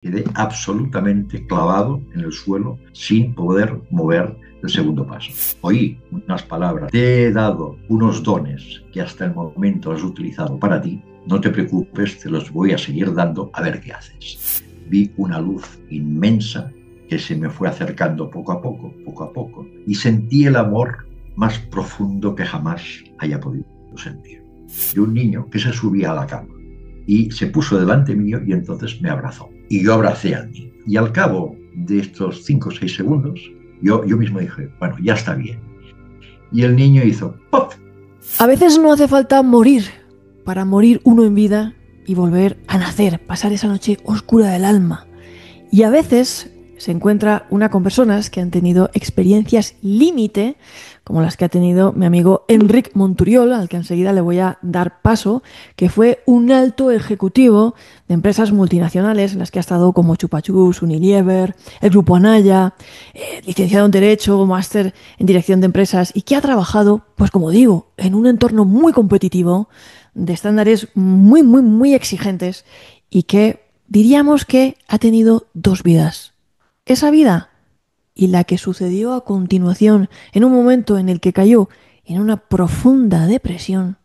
Quedé absolutamente clavado en el suelo sin poder mover el segundo paso. Oí unas palabras: te he dado unos dones que hasta el momento has utilizado para ti, no te preocupes, te los voy a seguir dando a ver qué haces. Vi una luz inmensa que se me fue acercando poco a poco, y sentí el amor más profundo que jamás haya podido sentir. De un niño que se subía a la cama y se puso delante mío y entonces me abrazó. Y yo abracé al niño. Y al cabo de estos 5 o 6 segundos, yo mismo dije, bueno, ya está bien. Y el niño hizo ¡pop! A veces no hace falta morir para morir uno en vida y volver a nacer, pasar esa noche oscura del alma. Y a veces se encuentra una con personas que han tenido experiencias límite, como las que ha tenido mi amigo Enric Monturiol, al que enseguida le voy a dar paso, que fue un alto ejecutivo de empresas multinacionales en las que ha estado como Chupa Chups, Unilever, el Grupo Anaya, licenciado en Derecho, máster en Dirección de Empresas, y que ha trabajado, pues como digo, en un entorno muy competitivo, de estándares muy exigentes, y que diríamos que ha tenido dos vidas. Esa vida y la que sucedió a continuación, en un momento en el que cayó en una profunda depresión,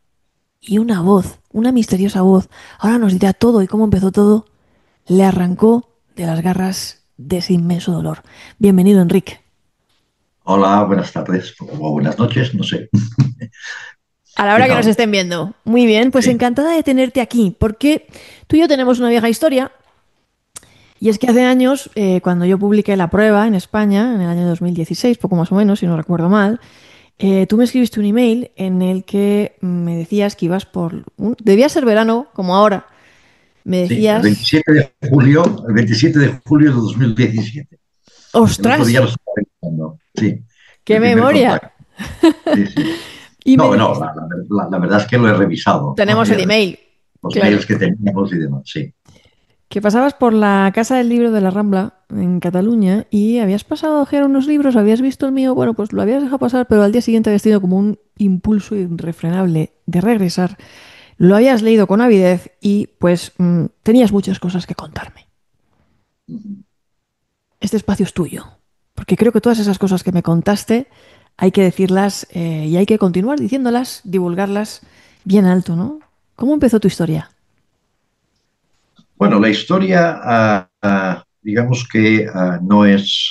y una voz, una misteriosa voz, ahora nos dirá todo y cómo empezó todo, le arrancó de las garras de ese inmenso dolor. Bienvenido, Enrique. Hola, buenas tardes o buenas noches, no sé. A la ¿Qué hora que nos tal? estén viendo. Muy bien, pues Sí, encantada de tenerte aquí, porque tú y yo tenemos una vieja historia. Y es que hace años, cuando yo publiqué la prueba en España, en el año 2016, poco más o menos, si no recuerdo mal, tú me escribiste un email en el que me decías que ibas por... debía ser verano, como ahora. Me sí, decías... el 27 de julio de 2017. El otro ¡Ostras! día lo estaba revisando. Sí, ¡Qué el primer memoria! contacto. Sí, sí. Y me No, no, dijiste... la verdad es que lo he revisado, ¿no? Tenemos el email, Los claro. mails que teníamos y demás, sí. Que pasabas por la Casa del Libro de la Rambla, en Cataluña, y habías pasado a ojear unos libros, habías visto el mío, bueno, pues lo habías dejado pasar, pero al día siguiente habías tenido como un impulso irrefrenable de regresar. Lo habías leído con avidez y pues tenías muchas cosas que contarme. Este espacio es tuyo, porque creo que todas esas cosas que me contaste hay que decirlas y hay que continuar diciéndolas, divulgarlas bien alto, ¿no? ¿Cómo empezó tu historia? Bueno, la historia, digamos que no es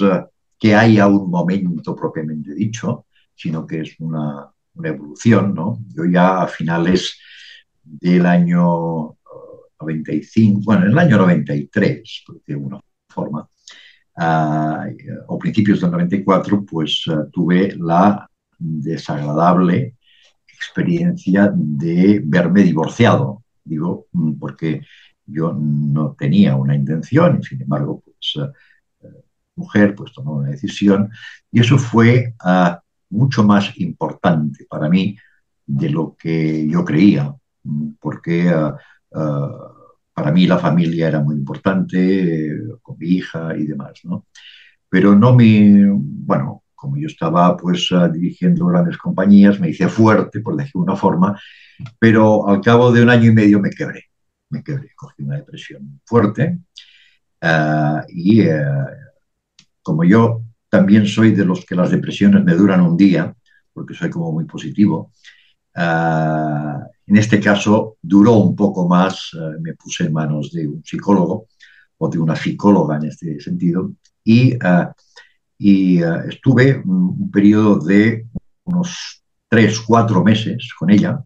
que haya un momento propiamente dicho, sino que es una evolución, ¿no? Yo ya a finales del año 95, bueno, en el año 93, por decirlo de alguna forma, o principios del 94, pues tuve la desagradable experiencia de verme divorciado. Digo, porque yo no tenía una intención y sin embargo, pues mujer, pues tomó una decisión y eso fue mucho más importante para mí de lo que yo creía, porque para mí la familia era muy importante, con mi hija y demás, ¿no? Pero no me, bueno, como yo estaba pues dirigiendo grandes compañías, me hice fuerte, por decirlo de una forma, pero al cabo de un año y medio me quebré, cogí una depresión fuerte y como yo también soy de los que las depresiones me duran un día, porque soy como muy positivo, en este caso duró un poco más, me puse en manos de un psicólogo o de una psicóloga en este sentido y estuve un periodo de unos 3, 4 meses con ella,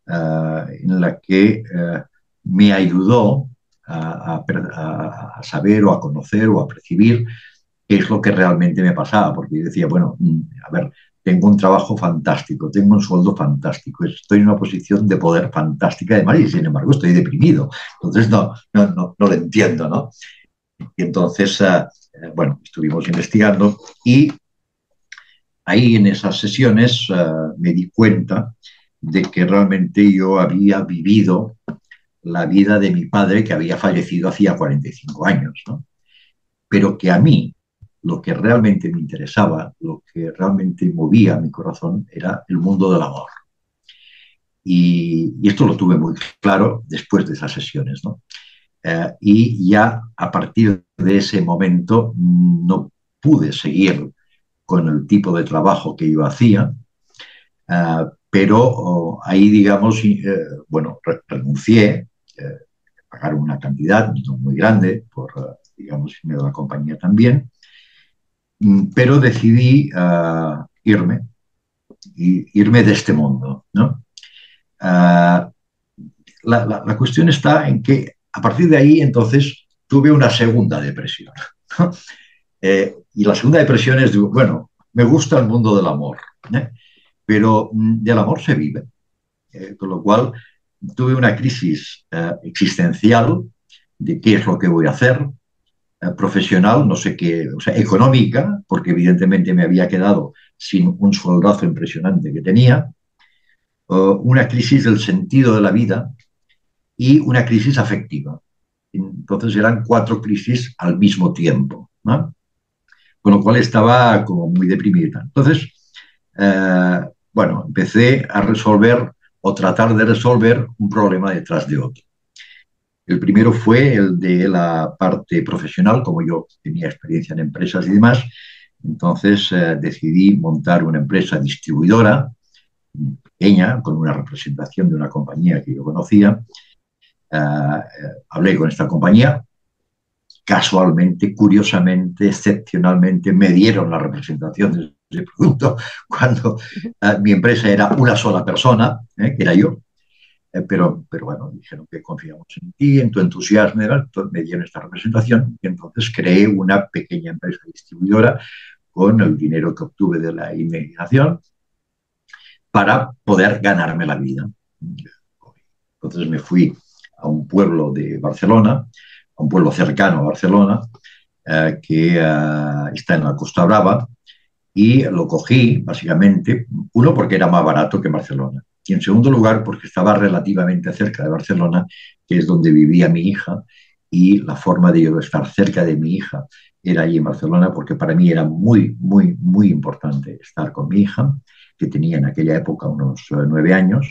en la que me ayudó a saber o a conocer o a percibir qué es lo que realmente me pasaba, porque yo decía, bueno, a ver, tengo un trabajo fantástico, tengo un sueldo fantástico, estoy en una posición de poder fantástica, además, y sin embargo estoy deprimido. Entonces no lo entiendo, ¿no? Y entonces, bueno, estuvimos investigando y ahí en esas sesiones me di cuenta de que realmente yo había vivido la vida de mi padre que había fallecido hacía 45 años, ¿no? Pero que a mí lo que realmente me interesaba, lo que realmente movía mi corazón era el mundo del amor. Y esto lo tuve muy claro después de esas sesiones, ¿no? y ya a partir de ese momento no pude seguir con el tipo de trabajo que yo hacía, pero ahí, digamos, bueno, renuncié, pagaron una cantidad no muy grande por, digamos, irme de la compañía también, pero decidí irme de este mundo, ¿no? Uh, la cuestión está en que a partir de ahí entonces tuve una segunda depresión, ¿no? Y la segunda depresión es, bueno, me gusta el mundo del amor, ¿eh? Pero del amor se vive, con lo cual tuve una crisis existencial de qué es lo que voy a hacer, profesional, no sé qué, o sea, económica, porque evidentemente me había quedado sin un sueldazo impresionante que tenía, una crisis del sentido de la vida y una crisis afectiva. Entonces eran 4 crisis al mismo tiempo, ¿no? Con lo cual estaba como muy deprimida. Entonces, bueno, empecé a resolver o tratar de resolver un problema detrás de otro. El primero fue el de la parte profesional, como yo tenía experiencia en empresas y demás. Entonces decidí montar una empresa distribuidora pequeña, con una representación de una compañía que yo conocía. Hablé con esta compañía, casualmente, curiosamente, excepcionalmente, me dieron la representación de ese producto cuando mi empresa era una sola persona, que era yo. Pero bueno, dijeron que confiamos en ti, en tu entusiasmo, me dieron esta representación y entonces creé una pequeña empresa distribuidora con el dinero que obtuve de la inmigración para poder ganarme la vida. Entonces me fui a un pueblo de Barcelona, a un pueblo cercano a Barcelona, que está en la Costa Brava, y lo cogí básicamente, uno, porque era más barato que Barcelona, y en segundo lugar porque estaba relativamente cerca de Barcelona, que es donde vivía mi hija, y la forma de yo estar cerca de mi hija era allí en Barcelona, porque para mí era muy, muy, muy importante estar con mi hija, que tenía en aquella época unos 9 años,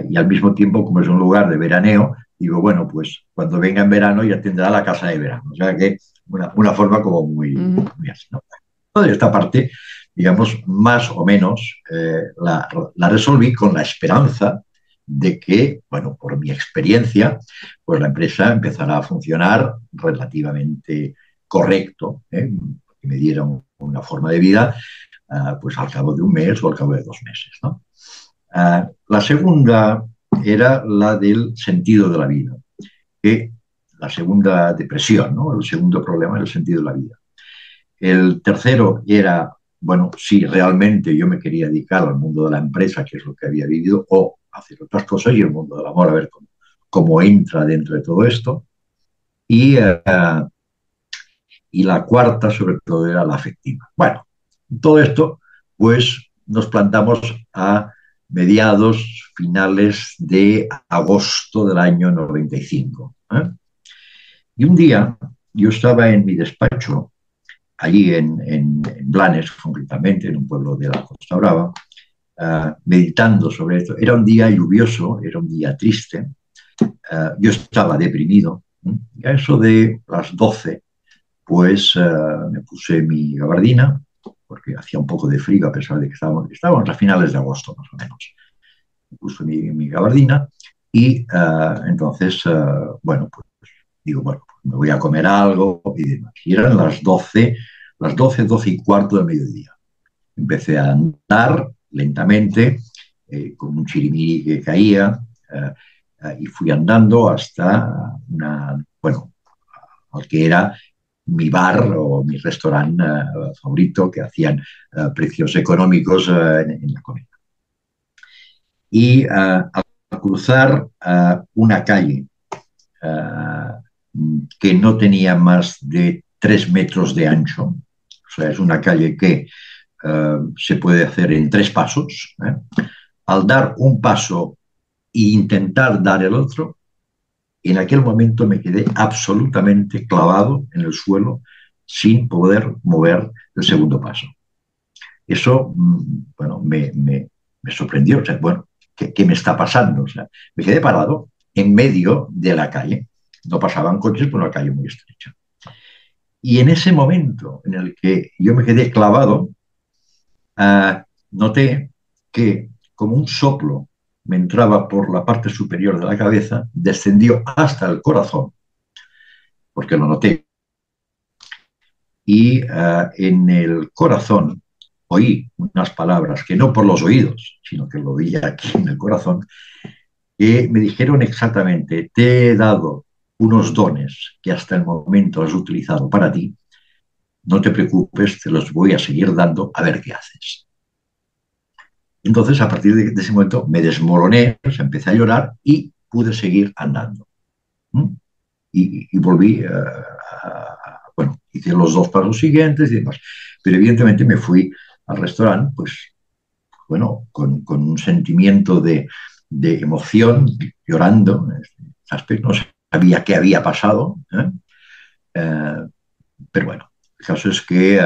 y al mismo tiempo, como es un lugar de veraneo, digo, bueno, pues cuando venga en verano ya tendrá la casa de verano. O sea que una forma como muy, muy así, ¿no? De esta parte, digamos, más o menos la resolví con la esperanza de que, bueno, por mi experiencia, pues la empresa empezará a funcionar relativamente correcto, que me dieron una forma de vida, pues al cabo de un mes o al cabo de 2 meses, ¿no? La segunda era la del sentido de la vida, que la segunda depresión, ¿no? El segundo problema era el sentido de la vida. El tercero era, bueno, si realmente yo me quería dedicar al mundo de la empresa, que es lo que había vivido, o hacer otras cosas, y el mundo del amor, a ver cómo entra dentro de todo esto. Y la cuarta, sobre todo, era la afectiva. Bueno, todo esto, pues nos plantamos a mediados, finales de agosto del año 95. Y un día yo estaba en mi despacho, allí en Blanes, concretamente, en un pueblo de la Costa Brava, meditando sobre esto. Era un día lluvioso, era un día triste, yo estaba deprimido, y a eso de las 12, pues me puse mi gabardina, porque hacía un poco de frío a pesar de que estábamos a finales de agosto más o menos. Me puse mi gabardina y entonces, bueno, pues digo, bueno, pues me voy a comer algo y demás. Y eran las 12 y cuarto del mediodía. Empecé a andar lentamente, con un chirimiri que caía, y fui andando hasta bueno, al que era mi bar o mi restaurante favorito, que hacían precios económicos en la comida. Y al cruzar una calle que no tenía más de 3 metros de ancho, o sea, es una calle que se puede hacer en 3 pasos. Al dar un paso e intentar dar el otro, en aquel momento me quedé absolutamente clavado en el suelo sin poder mover el segundo paso. Eso, bueno, me sorprendió. O sea, bueno, ¿qué me está pasando? O sea, me quedé parado en medio de la calle, no pasaban coches por una calle muy estrecha. Y en ese momento en el que yo me quedé clavado, noté que como un soplo me entraba por la parte superior de la cabeza, descendió hasta el corazón, porque lo noté, y en el corazón oí unas palabras que no por los oídos, sino que lo oí aquí en el corazón, que me dijeron exactamente: te he dado unos dones que hasta el momento has utilizado para ti, no te preocupes, te los voy a seguir dando a ver qué haces. Entonces, a partir de ese momento, me desmoroné, pues, empecé a llorar y pude seguir andando. ¿Mm? Y volví, bueno, hice los 2 pasos siguientes y demás. Pero evidentemente me fui al restaurante, pues, bueno, con un sentimiento de emoción, llorando. No sabía qué había pasado, ¿eh? Eh, pero bueno, el caso es que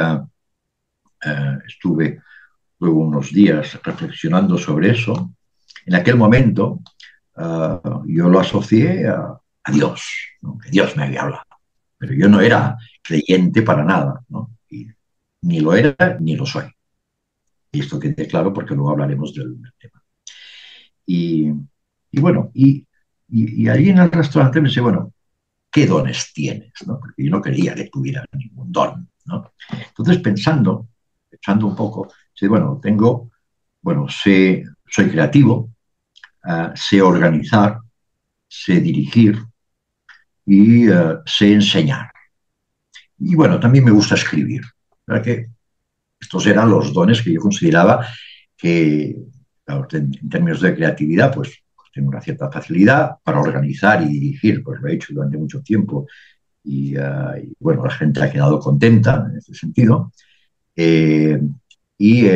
estuve luego unos días reflexionando sobre eso. En aquel momento yo lo asocié a Dios, ¿no? Que Dios me había hablado, pero yo no era creyente para nada, ¿no? Y ni lo era ni lo soy. Y esto quede claro porque luego hablaremos del tema. Y, y bueno, y allí en el restaurante me dice, bueno, ¿qué dones tienes? ¿No? Porque yo no quería que tuviera ningún don, ¿no? Entonces, pensando un poco, dice, bueno, soy creativo, sé organizar, sé dirigir y sé enseñar. Y bueno, también me gusta escribir. ¿Verdad? Que estos eran los dones que yo consideraba que, claro, en términos de creatividad, pues tengo una cierta facilidad para organizar y dirigir, pues lo he hecho durante mucho tiempo y bueno, la gente ha quedado contenta en ese sentido. Eh, y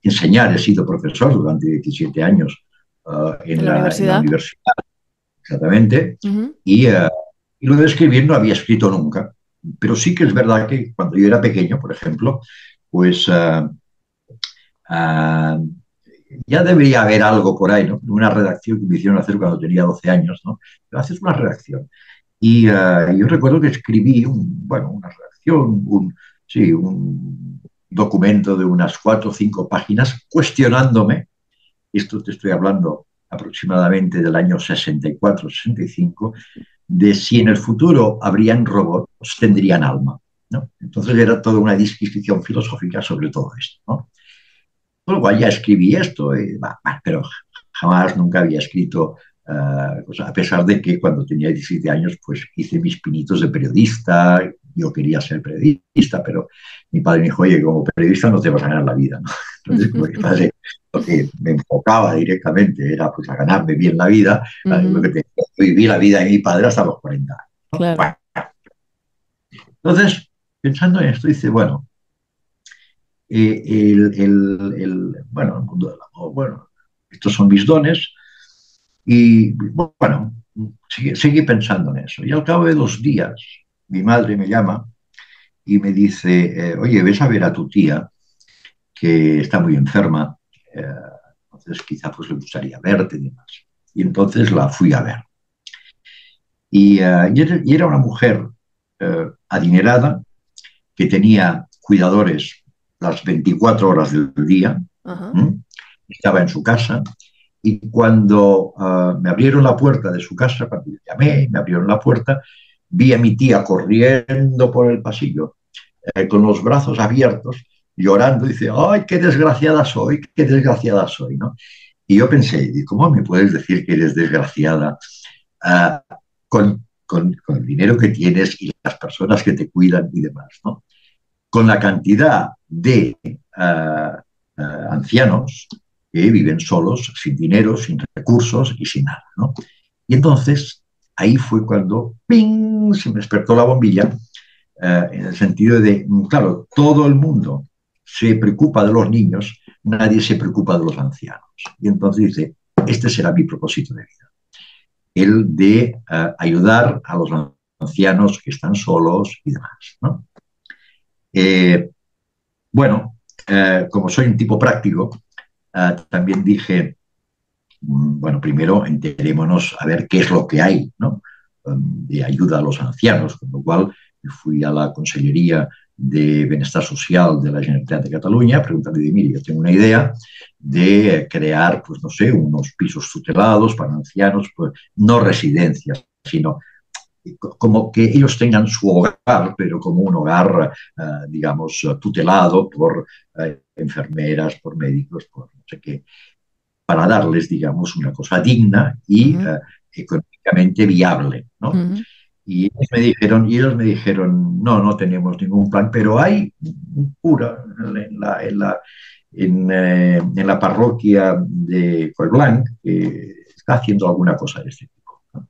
enseñar, he sido profesor durante 17 años ¿En la en la universidad? universidad, exactamente, Ujú. y lo de escribir no había escrito nunca, pero sí que es verdad que cuando yo era pequeño, por ejemplo, pues uh, ya debería haber algo por ahí, ¿no? Una redacción que me hicieron hacer cuando tenía 12 años, ¿no? Pero haces una redacción. Y yo recuerdo que escribí una redacción, sí, un documento de unas 4 o 5 páginas cuestionándome, esto te estoy hablando aproximadamente del año 64-65, de si en el futuro habrían robots, tendrían alma, ¿no? Entonces era toda una disquisición filosófica sobre todo esto, ¿no? Con lo cual ya escribí esto, pero jamás, nunca había escrito, a pesar de que cuando tenía 17 años, pues hice mis pinitos de periodista, yo quería ser periodista, pero mi padre me dijo, oye, como periodista no te vas a ganar la vida, ¿no? Entonces, como mi padre lo que me enfocaba directamente era pues a ganarme bien la vida, lo que viví la vida de mi padre hasta los 40 años, ¿no? Claro. Bueno, entonces, pensando en esto, dice, bueno, bueno, el mundo del amor, bueno, estos son mis dones y bueno, seguí pensando en eso. Y al cabo de 2 días, mi madre me llama y me dice, oye, ves a ver a tu tía que está muy enferma, eh, entonces quizá pues le gustaría verte y demás. Y entonces la fui a ver. Y era una mujer adinerada que tenía cuidadores las 24 horas del día, Ajá. ¿m? Estaba en su casa y cuando me abrieron la puerta de su casa, cuando llamé, me abrieron la puerta, vi a mi tía corriendo por el pasillo con los brazos abiertos, llorando, y dice, ¡ay, qué desgraciada soy! ¿No? Y yo pensé, ¿cómo me puedes decir que eres desgraciada con el dinero que tienes y las personas que te cuidan y demás, ¿no? Con la cantidad de ancianos que viven solos, sin dinero, sin recursos y sin nada, ¿no? Y entonces ahí fue cuando ¡ping! Se me despertó la bombilla, en el sentido de, claro, todo el mundo se preocupa de los niños, nadie se preocupa de los ancianos. Y entonces dice, este será mi propósito de vida, el de ayudar a los ancianos que están solos y demás, ¿no? Eh, bueno, como soy un tipo práctico, también dije, bueno, primero enterémonos a ver qué es lo que hay, ¿no? de ayuda a los ancianos, con lo cual fui a la Consellería de Benestar Social de la Generalitat de Cataluña, preguntarle, mire, yo tengo una idea de crear, pues no sé, unos pisos tutelados para ancianos, pues no residencias, sino como que ellos tengan su hogar, pero como un hogar, digamos, tutelado por enfermeras, por médicos, por no sé qué, para darles, digamos, una cosa digna y económicamente viable, ¿no? Y ellos me dijeron, no, no tenemos ningún plan, pero hay un cura en la parroquia de Collblanc que está haciendo alguna cosa de este tipo, ¿no?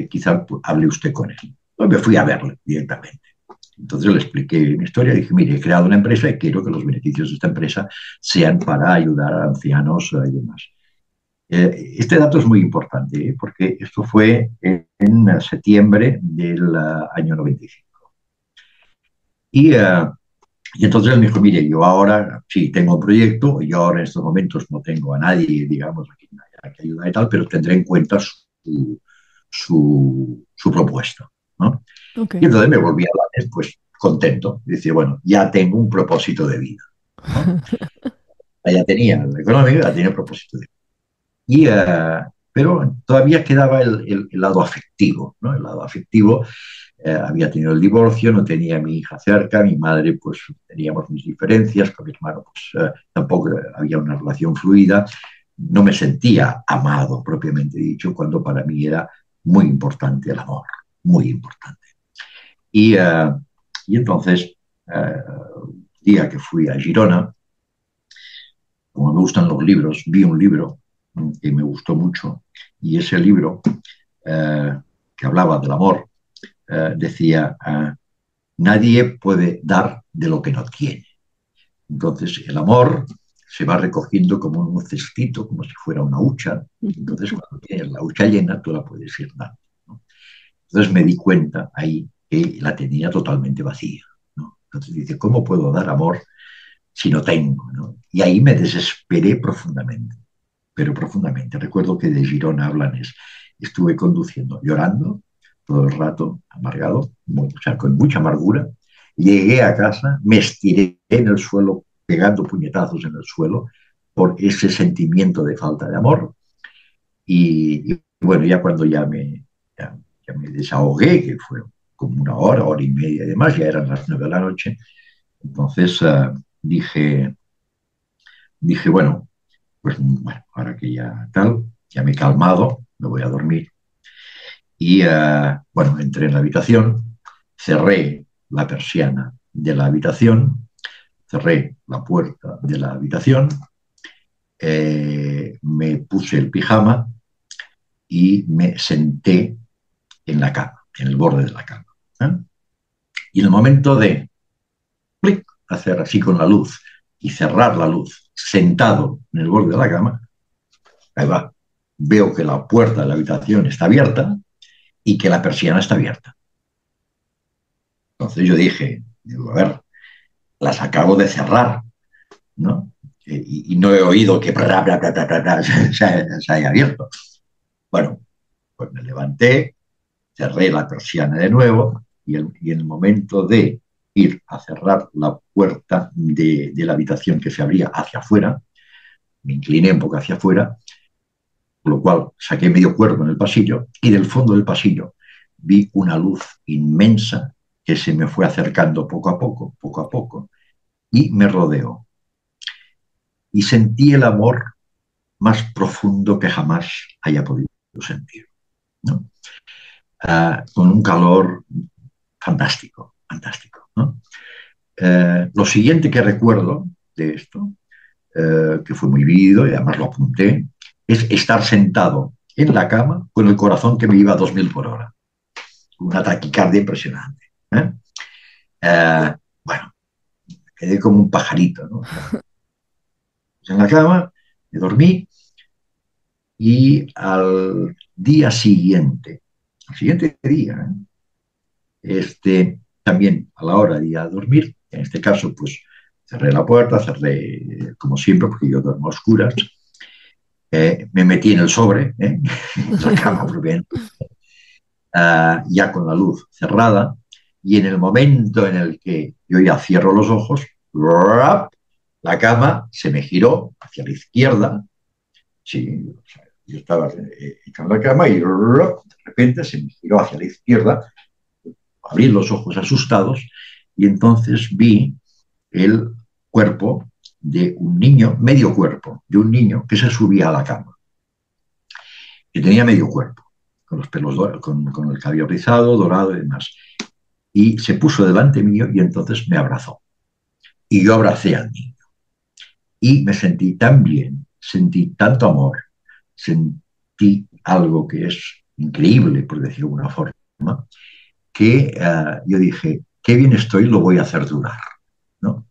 Quizá pues, hable usted con él. Pues me fui a verle directamente. Entonces le expliqué mi historia y dije, mire, he creado una empresa y quiero que los beneficios de esta empresa sean para ayudar a ancianos y demás. Este dato es muy importante porque esto fue en septiembre del año 95. Y entonces él me dijo, mire, yo ahora sí tengo un proyecto, yo ahora en estos momentos no tengo a nadie, digamos, a que ayudar y tal, pero tendré en cuenta su propuesta, ¿no? Okay. Y entonces me volví a hablar, pues contento, decir, bueno, ya tengo un propósito de vida, ¿no? Ya tenía el económico, ya tenía el propósito de vida. Pero todavía quedaba el lado afectivo, ¿no? El lado afectivo, había tenido el divorcio, no tenía a mi hija cerca, mi madre, pues teníamos mis diferencias, con mi hermano, pues tampoco había una relación fluida, no me sentía amado propiamente dicho, cuando para mí era muy importante el amor, muy importante. Y entonces, el día que fui a Girona, como me gustan los libros, vi un libro que me gustó mucho, y ese libro que hablaba del amor decía, nadie puede dar de lo que no tiene. Entonces el amor se va recogiendo como un cestito, como si fuera una hucha. Entonces cuando tienes la hucha llena, tú la puedes ir dando, ¿no? Entonces me di cuenta ahí que la tenía totalmente vacía, ¿no? Entonces dice, ¿cómo puedo dar amor si no tengo, ¿no? Y ahí me desesperé profundamente, pero profundamente. Recuerdo que de Girona a Blanes estuve conduciendo, llorando todo el rato, amargado, o sea, con mucha amargura. Llegué a casa, me estiré en el suelo, pegando puñetazos en el suelo por ese sentimiento de falta de amor. Y bueno, ya cuando ya me desahogué, que fue como una hora y media y demás, ya eran las 9 de la noche, entonces dije, bueno, pues bueno, ahora que ya tal, ya me he calmado, me voy a dormir. Y bueno, entré en la habitación, cerré la persiana de la habitación, cerré la puerta de la habitación, me puse el pijama y me senté en la cama, en el borde de la cama, ¿eh? Y en el momento de plic, hacer así con la luz y cerrar la luz, sentado en el borde de la cama, ahí va, veo que la puerta de la habitación está abierta y que la persiana está abierta. Entonces yo digo, a ver, las acabo de cerrar, ¿no? Y no he oído que se haya abierto. Bueno, pues me levanté, cerré la persiana de nuevo y en el momento de ir a cerrar la puerta de la habitación que se abría hacia afuera, me incliné un poco hacia afuera, con lo cual saqué medio cuerpo en el pasillo y del fondo del pasillo vi una luz inmensa que se me fue acercando poco a poco, y me rodeó. Y sentí el amor más profundo que jamás haya podido sentir, ¿no? Con un calor fantástico, fantástico, ¿no? Lo siguiente que recuerdo de esto, que fue muy vivido y además lo apunté, es estar sentado en la cama con el corazón que me iba a 2000 por hora. Una taquicardia impresionante, ¿eh? Bueno, quedé como un pajarito, ¿no? En la cama, me dormí y al siguiente día, también a la hora de ir a dormir, en este caso, pues cerré la puerta, cerré como siempre, porque yo duermo a oscuras, me metí en el sobre, en la cama, ya con la luz cerrada, y en el momento en el que yo ya cierro los ojos, la cama se me giró hacia la izquierda. Sí, o sea, yo estaba hecho en la cama y de repente se me giró hacia la izquierda, abrí los ojos asustados y entonces vi el cuerpo de un niño, medio cuerpo, de un niño que se subía a la cama, que tenía medio cuerpo, con los pelos, con el cabello rizado, dorado y demás. Y se puso delante mío y entonces me abrazó. Y yo abracé al niño. Y me sentí tan bien, sentí tanto amor, sentí algo que es increíble, por decirlo de alguna forma, que yo dije, qué bien estoy, lo voy a hacer durar, ¿no?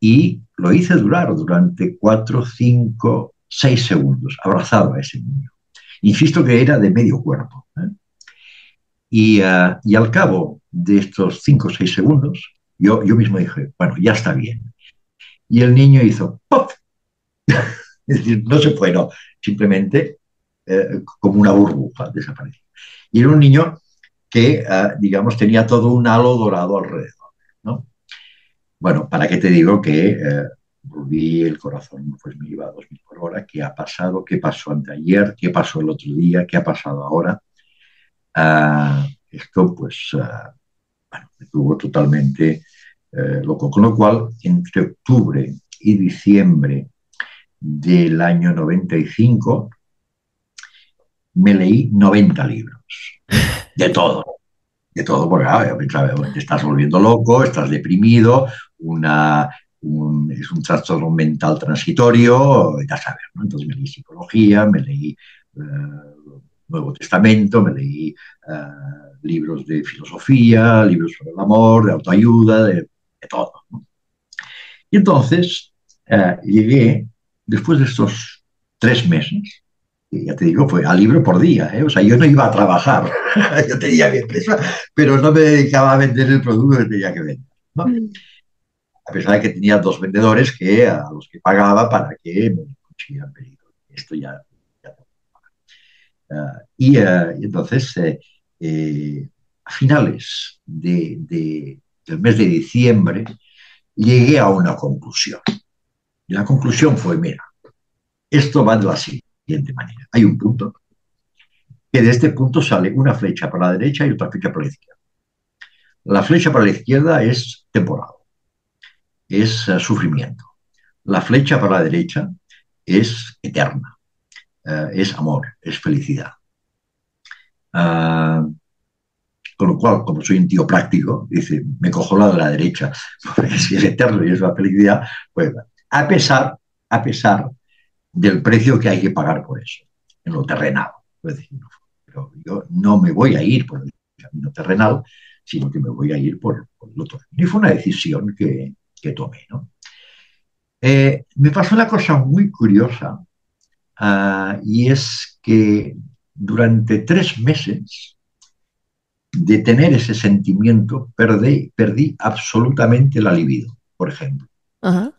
Y lo hice durar durante 4, 5, 6 segundos, abrazado a ese niño. Insisto que era de medio cuerpo. Y al cabo de estos 5 o 6 segundos, yo mismo dije, bueno, ya está bien. Y el niño hizo ¡pop! Es decir, no se fue, no, simplemente como una burbuja desapareció. Y era un niño que, digamos, tenía todo un halo dorado alrededor, ¿no? Bueno, ¿para qué te digo que volví, el corazón pues me iba a 2000 por hora? ¿Qué ha pasado? ¿Qué pasó anteayer? ¿Qué pasó el otro día? ¿Qué ha pasado ahora? Esto, pues, bueno, me tuvo totalmente loco. Con lo cual, entre octubre y diciembre del año 95, me leí 90 libros. De todo. De todo, porque te estás volviendo loco, estás deprimido, es un trastorno mental transitorio, ya sabes, ¿no? Entonces me leí psicología, me leí Nuevo Testamento, me leí libros de filosofía, libros sobre el amor, de autoayuda, de todo, ¿no? Y entonces llegué, después de estos 3 meses, y ya te digo, fue a libro por día, ¿eh? O sea, yo no iba a trabajar, yo tenía mi empresa, pero no me dedicaba a vender el producto que tenía que vender, ¿no? A pesar de que tenía 2 vendedores a los que pagaba para que me consiguieran pedidos. Esto ya y entonces, a finales del mes de diciembre, llegué a una conclusión. Y la conclusión fue, mira, esto va de la siguiente manera. Hay un punto, que de este punto sale una flecha para la derecha y otra flecha para la izquierda. La flecha para la izquierda es temporal, es sufrimiento. La flecha para la derecha es eterna, es amor, es felicidad. Con lo cual, como soy un tío práctico, dice, me cojo la de la derecha, porque si es eterno y es la felicidad, pues a pesar del precio que hay que pagar por eso, en lo terrenal. Es decir, no, pero yo no me voy a ir por el camino terrenal, sino que me voy a ir por el otro. Y fue una decisión que tomé, ¿no? Me pasó una cosa muy curiosa, y es que durante 3 meses de tener ese sentimiento perdí absolutamente la libido, por ejemplo. Ajá.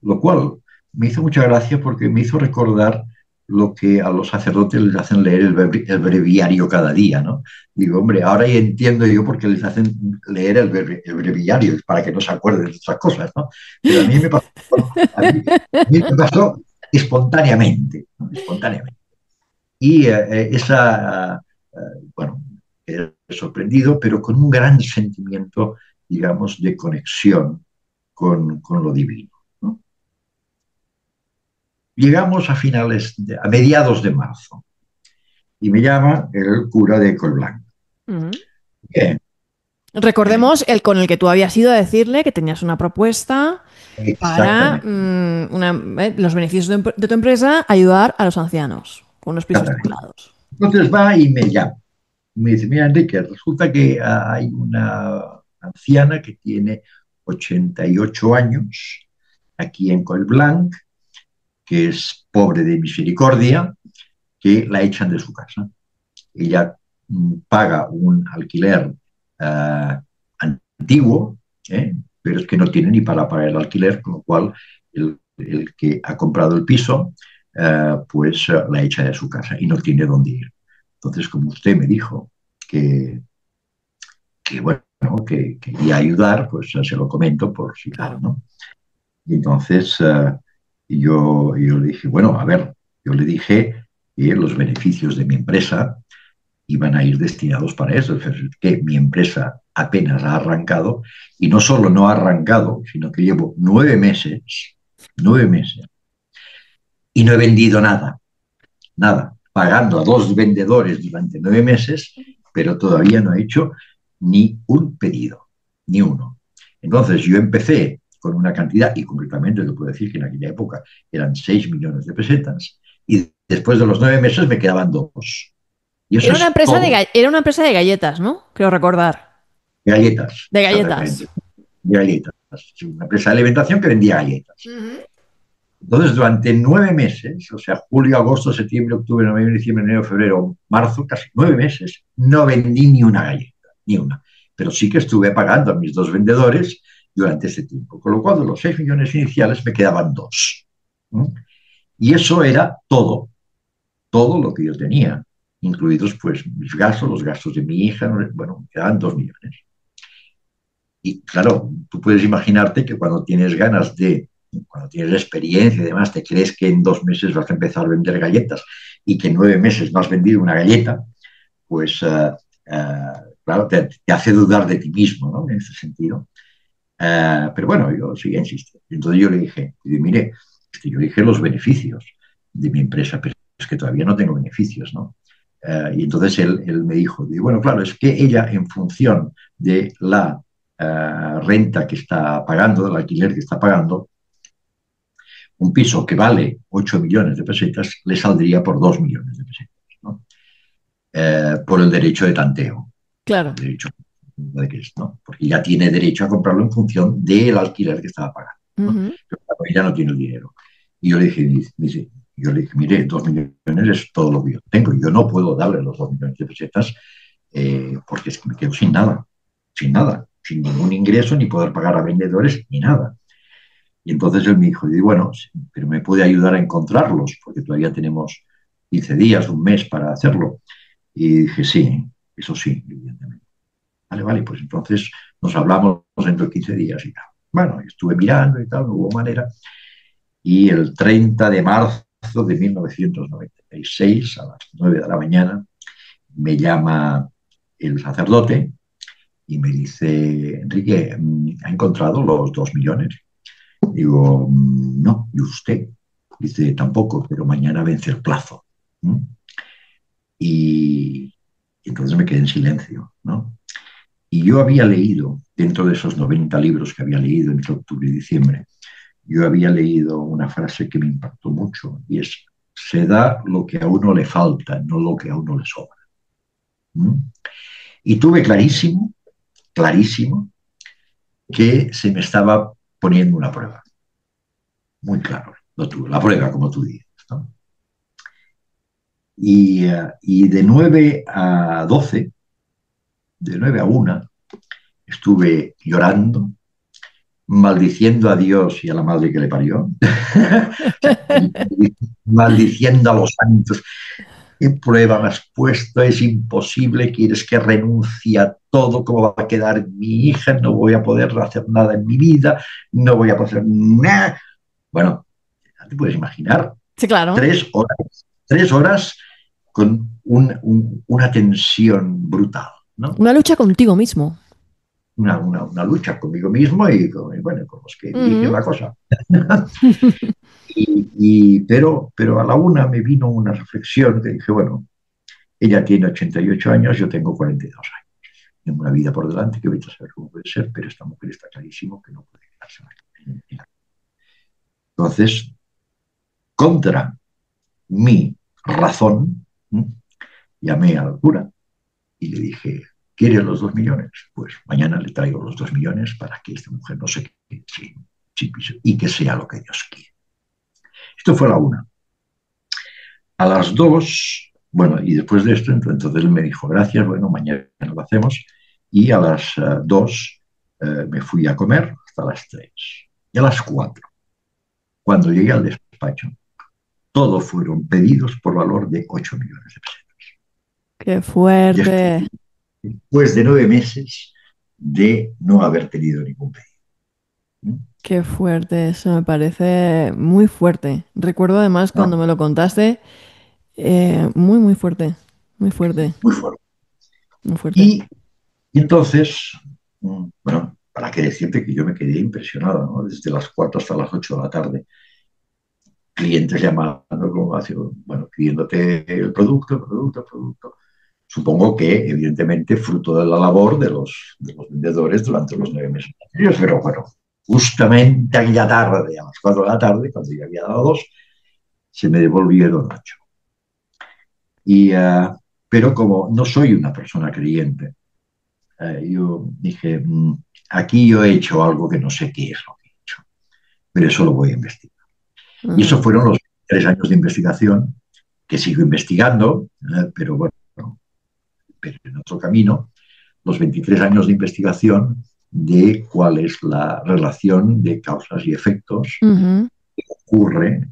Lo cual me hizo mucha gracia porque me hizo recordar lo que a los sacerdotes les hacen leer el breviario cada día, ¿no? Digo, hombre, ahora ya entiendo yo por qué les hacen leer el breviario, para que no se acuerden de estas cosas, ¿no? Pero a mí me pasó espontáneamente, ¿no? Espontáneamente. Y bueno, he sorprendido, pero con un gran sentimiento, digamos, de conexión con lo divino, ¿no? Llegamos a mediados de marzo, y me llama el cura de Colblanc. Ujú. Bien, Recordemos el con el que tú habías ido a decirle que tenías una propuesta para exactamente, los beneficios de tu empresa, ayudar a los ancianos con unos pisos exactamente. tutelados. Entonces va y me llama. Me dice, mira, Enrique, resulta que hay una anciana que tiene 88 años aquí en Colblanc, que es pobre de misericordia, que la echan de su casa. Ella paga un alquiler uh, antiguo, pero es que no tiene ni para pagar el alquiler, con lo cual el que ha comprado el piso, pues la echa de su casa y no tiene dónde ir. Entonces, como usted me dijo que, bueno, que quería ayudar, pues se lo comento por si tal, Claro. ¿no? Y entonces yo le dije, bueno, a ver, yo le dije que los beneficios de mi empresa iban a ir destinados para eso, es decir, que mi empresa apenas ha arrancado y no solo no ha arrancado, sino que llevo 9 meses, y no he vendido nada, nada, pagando a 2 vendedores durante 9 meses, pero todavía no he hecho ni un pedido, ni uno. Entonces yo empecé con una cantidad, y concretamente te puedo decir que en aquella época eran 6 millones de pesetas, y después de los 9 meses me quedaban dos. Y eso Era una es empresa todo. era una empresa de galletas, ¿no? Creo recordar. Galletas, De galletas. exactamente. De galletas. Una empresa de alimentación que vendía galletas. Ujú. Entonces, durante 9 meses, o sea, julio, agosto, septiembre, octubre, noviembre, diciembre, enero, febrero, marzo, casi 9 meses, no vendí ni una galleta, ni una. Pero sí que estuve pagando a mis 2 vendedores durante ese tiempo. Con lo cual, de los 6 millones iniciales me quedaban dos. ¿Mm? Y eso era todo, todo lo que yo tenía, incluidos pues mis gastos, los gastos de mi hija, bueno, me quedaban 2 millones. Y claro, tú puedes imaginarte que cuando tienes experiencia y demás, te crees que en 2 meses vas a empezar a vender galletas y que en 9 meses no has vendido una galleta, pues claro, te hace dudar de ti mismo, ¿no? En ese sentido. Pero bueno, yo seguía insistiendo. Entonces yo le dije, mire, es que yo dije los beneficios de mi empresa, pero es que todavía no tengo beneficios, ¿no? Y entonces él me dijo, bueno, claro, es que ella en función de la renta que está pagando, del alquiler que está pagando, un piso que vale 8 millones de pesetas le saldría por 2 millones de pesetas, ¿no? Por el derecho de tanteo, Claro. por el derecho de que es, ¿no? Porque ya tiene derecho a comprarlo en función del alquiler que estaba pagando, ¿no? Ujú. Pero ella no tiene el dinero. Y yo le dije, mire, 2 millones es todo lo que yo tengo. Yo no puedo darle los 2 millones de pesetas porque es que me quedo sin nada, sin ningún ingreso, ni poder pagar a vendedores, ni nada. Y entonces él me dijo, bueno, sí, pero me puede ayudar a encontrarlos, porque todavía tenemos 15 días, un mes para hacerlo. Y dije, sí, eso sí, evidentemente. Vale, vale, pues entonces nos hablamos dentro de 15 días y tal. Bueno, estuve mirando y tal, no hubo manera. Y el 30 de marzo de 1996, a las 9 de la mañana, me llama el sacerdote y me dice, Enrique, ¿ha encontrado los 2 millones? Digo, no, ¿y usted? Dice, tampoco, pero mañana vence el plazo. ¿Mm? Y, y entonces me quedé en silencio, ¿no? Y yo había leído, dentro de esos 90 libros que había leído entre octubre y diciembre, yo había leído una frase que me impactó mucho y es, se da lo que a uno le falta, no lo que a uno le sobra. ¿Mm? Y tuve clarísimo, clarísimo, que se me estaba poniendo una prueba. Muy claro, lo tuve, la prueba, como tú dices, ¿no? Y de 9 a 12, de 9 a 1, estuve llorando, maldiciendo a Dios y a la madre que le parió, o sea, maldiciendo a los santos. ¿Qué prueba me has puesto? Es imposible, quieres que renuncie a todo, ¿cómo va a quedar mi hija? No voy a poder hacer nada en mi vida, no voy a poder hacer nada. Bueno, ya te puedes imaginar, Sí, claro. 3 horas con una tensión brutal, ¿no? Una lucha contigo mismo. Una lucha conmigo mismo y, bueno, con los que dirigen Ujú. la cosa. Pero a la una me vino una reflexión que dije, bueno, ella tiene 88 años, yo tengo 42 años. Tengo una vida por delante que voy a saber cómo puede ser, pero esta mujer está clarísimo que no puede quedarse en. Entonces, contra mi razón, llamé al cura y le dije, ¿quiere los 2 millones? Pues mañana le traigo los 2 millones para que esta mujer no se quede sin piso y que sea lo que Dios quiere. Esto fue a la una. A las 2, bueno, y después de esto, entonces él me dijo, gracias, bueno, mañana lo hacemos. Y a las 2 me fui a comer hasta las 3. Y a las 4, cuando llegué al despacho, todos fueron pedidos por valor de 8 millones de pesetas. Qué Y esto, fuerte. después de 9 meses de no haber tenido ningún pedido. Qué fuerte, eso me parece muy fuerte. Recuerdo además cuando No, me lo contaste, muy, muy fuerte, muy fuerte, muy fuerte. muy fuerte. Y, y entonces, bueno, para qué decirte que yo me quedé impresionado, ¿no? Desde las 4 hasta las 8 de la tarde, clientes llamando, como bueno, pidiéndote el producto. Supongo que, evidentemente, fruto de la labor de los vendedores durante los 9 meses anteriores, pero bueno, justamente aquella tarde, a las 4 de la tarde, cuando ya había dado dos, se me devolvieron 8. Y, pero como no soy una persona creyente, yo dije, aquí yo he hecho algo que no sé qué es lo que he hecho, pero eso lo voy a investigar. Y eso Ajá. fueron los 3 años de investigación que sigo investigando, pero bueno, pero en otro camino, los 23 años de investigación de cuál es la relación de causas y efectos Ujú, que ocurre,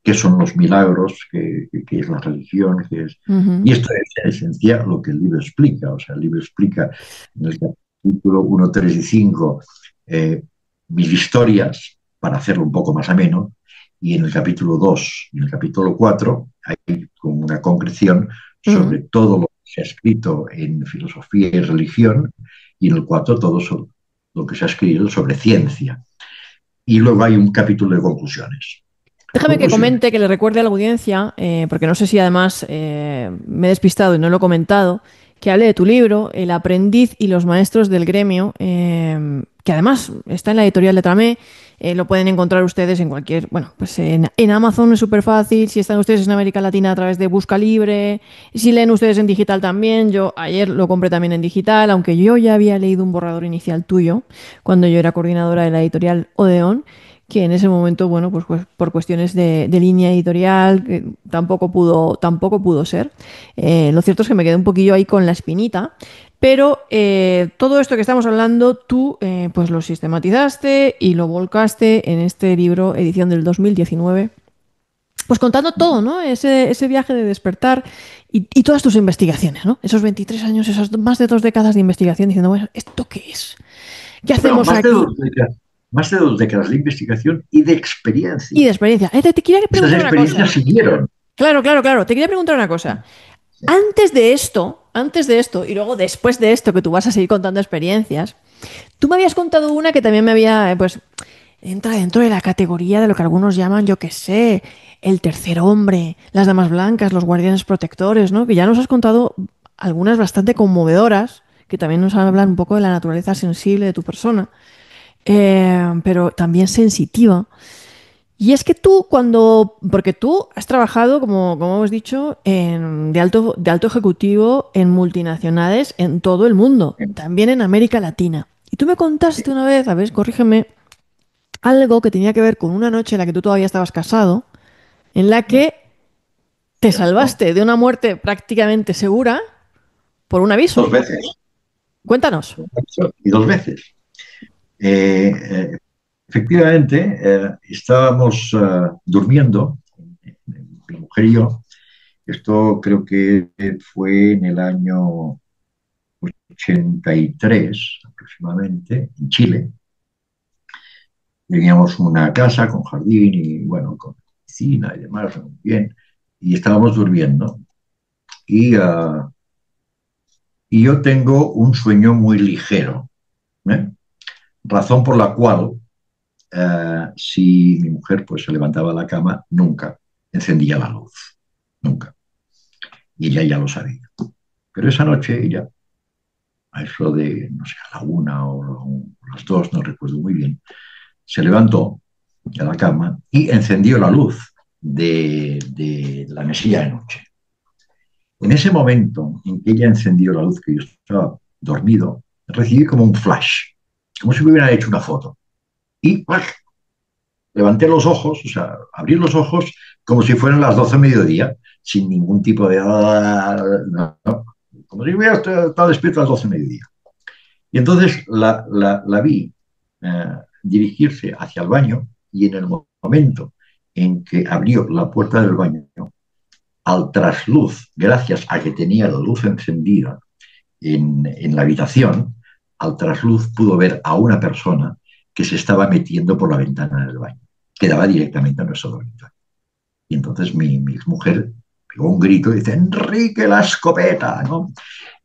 qué son los milagros, qué es la religión, qué es... ujú, Y esto es en esencia lo que el libro explica. O sea, el libro explica en el capítulo 1, 3 y 5 mis historias para hacerlo un poco más ameno, y en el capítulo 2 y en el capítulo 4 hay como una concreción ujú. sobre todo lo que se ha escrito en filosofía y religión, y en el 4 todo lo que se ha escrito sobre ciencia. Y luego hay un capítulo de conclusiones. Déjame que Conclusiones. comente, que le recuerde a la audiencia, porque no sé si además me he despistado y no lo he comentado, que hable de tu libro, El aprendiz y los maestros del gremio, que además está en la editorial de Tramé. Lo pueden encontrar ustedes en cualquier, bueno, pues en Amazon es súper fácil, si están ustedes en América Latina a través de Busca Libre, si leen ustedes en digital también, yo ayer lo compré también en digital, aunque yo ya había leído un borrador inicial tuyo cuando yo era coordinadora de la editorial Odeón, que en ese momento, bueno, pues por cuestiones de línea editorial, que tampoco pudo ser. Lo cierto es que me quedé un poquillo ahí con la espinita, pero todo esto que estamos hablando, tú pues lo sistematizaste y lo volcaste en este libro, edición del 2019. Pues contando todo, ¿no? Ese viaje de despertar y todas tus investigaciones, ¿no? Esos 23 años, esas más de 2 décadas de investigación diciendo, bueno, ¿esto qué es? ¿Qué Bueno, hacemos aquí? más de 2 décadas de investigación y de Y experiencia. de experiencia. Te quería Esas preguntar una experiencias cosa. siguieron. Claro, claro, claro. Te quería preguntar una cosa. Antes de esto, y luego después de esto, que tú vas a seguir contando experiencias, tú me habías contado una que también me había, pues, entra dentro de la categoría de lo que algunos llaman, yo qué sé, el tercer hombre, las damas blancas, los guardianes protectores, ¿no? Que ya nos has contado algunas bastante conmovedoras, que también nos hablan un poco de la naturaleza sensible de tu persona, pero también sensitiva. Y es que tú porque tú has trabajado, como hemos dicho, de alto ejecutivo en multinacionales en todo el mundo, también en América Latina. Y tú me contaste una vez, a ver, corrígeme, algo que tenía que ver con una noche en la que tú todavía estabas casado, en la que te ¿Cierto? salvaste de una muerte prácticamente segura por un aviso. 2 veces. Cuéntanos. Y 2 veces. Eh, efectivamente, estábamos durmiendo, mi mujer y yo. Esto creo que fue en el año 83 aproximadamente, en Chile. Teníamos una casa con jardín y, bueno, con piscina y demás, muy bien. Y estábamos durmiendo. Y, y yo tengo un sueño muy ligero, ¿eh? Razón por la cual, si mi mujer pues, se levantaba de la cama, nunca encendía la luz. Nunca. Y ella ya lo sabía. Pero esa noche ella, a eso de, no sé, a la 1 o las 2, no recuerdo muy bien, se levantó de la cama y encendió la luz de la mesilla de noche. En ese momento en que ella encendió la luz, que yo estaba dormido, recibí como un flash, como si me hubieran hecho una foto. Y ¡pah! Levanté los ojos, o sea, abrí los ojos como si fueran las 12 de mediodía, sin ningún tipo de... No, no, como si hubiera estado despierto a las 12 de mediodía. Y entonces la vi dirigirse hacia el baño, y en el momento en que abrió la puerta del baño, al trasluz, gracias a que tenía la luz encendida, en la habitación, al trasluz pudo ver a una persona que se estaba metiendo por la ventana del baño, que daba directamente a nuestro dormitorio. Y entonces mi mujer pegó un grito y dice, Enrique, la escopeta, ¿no?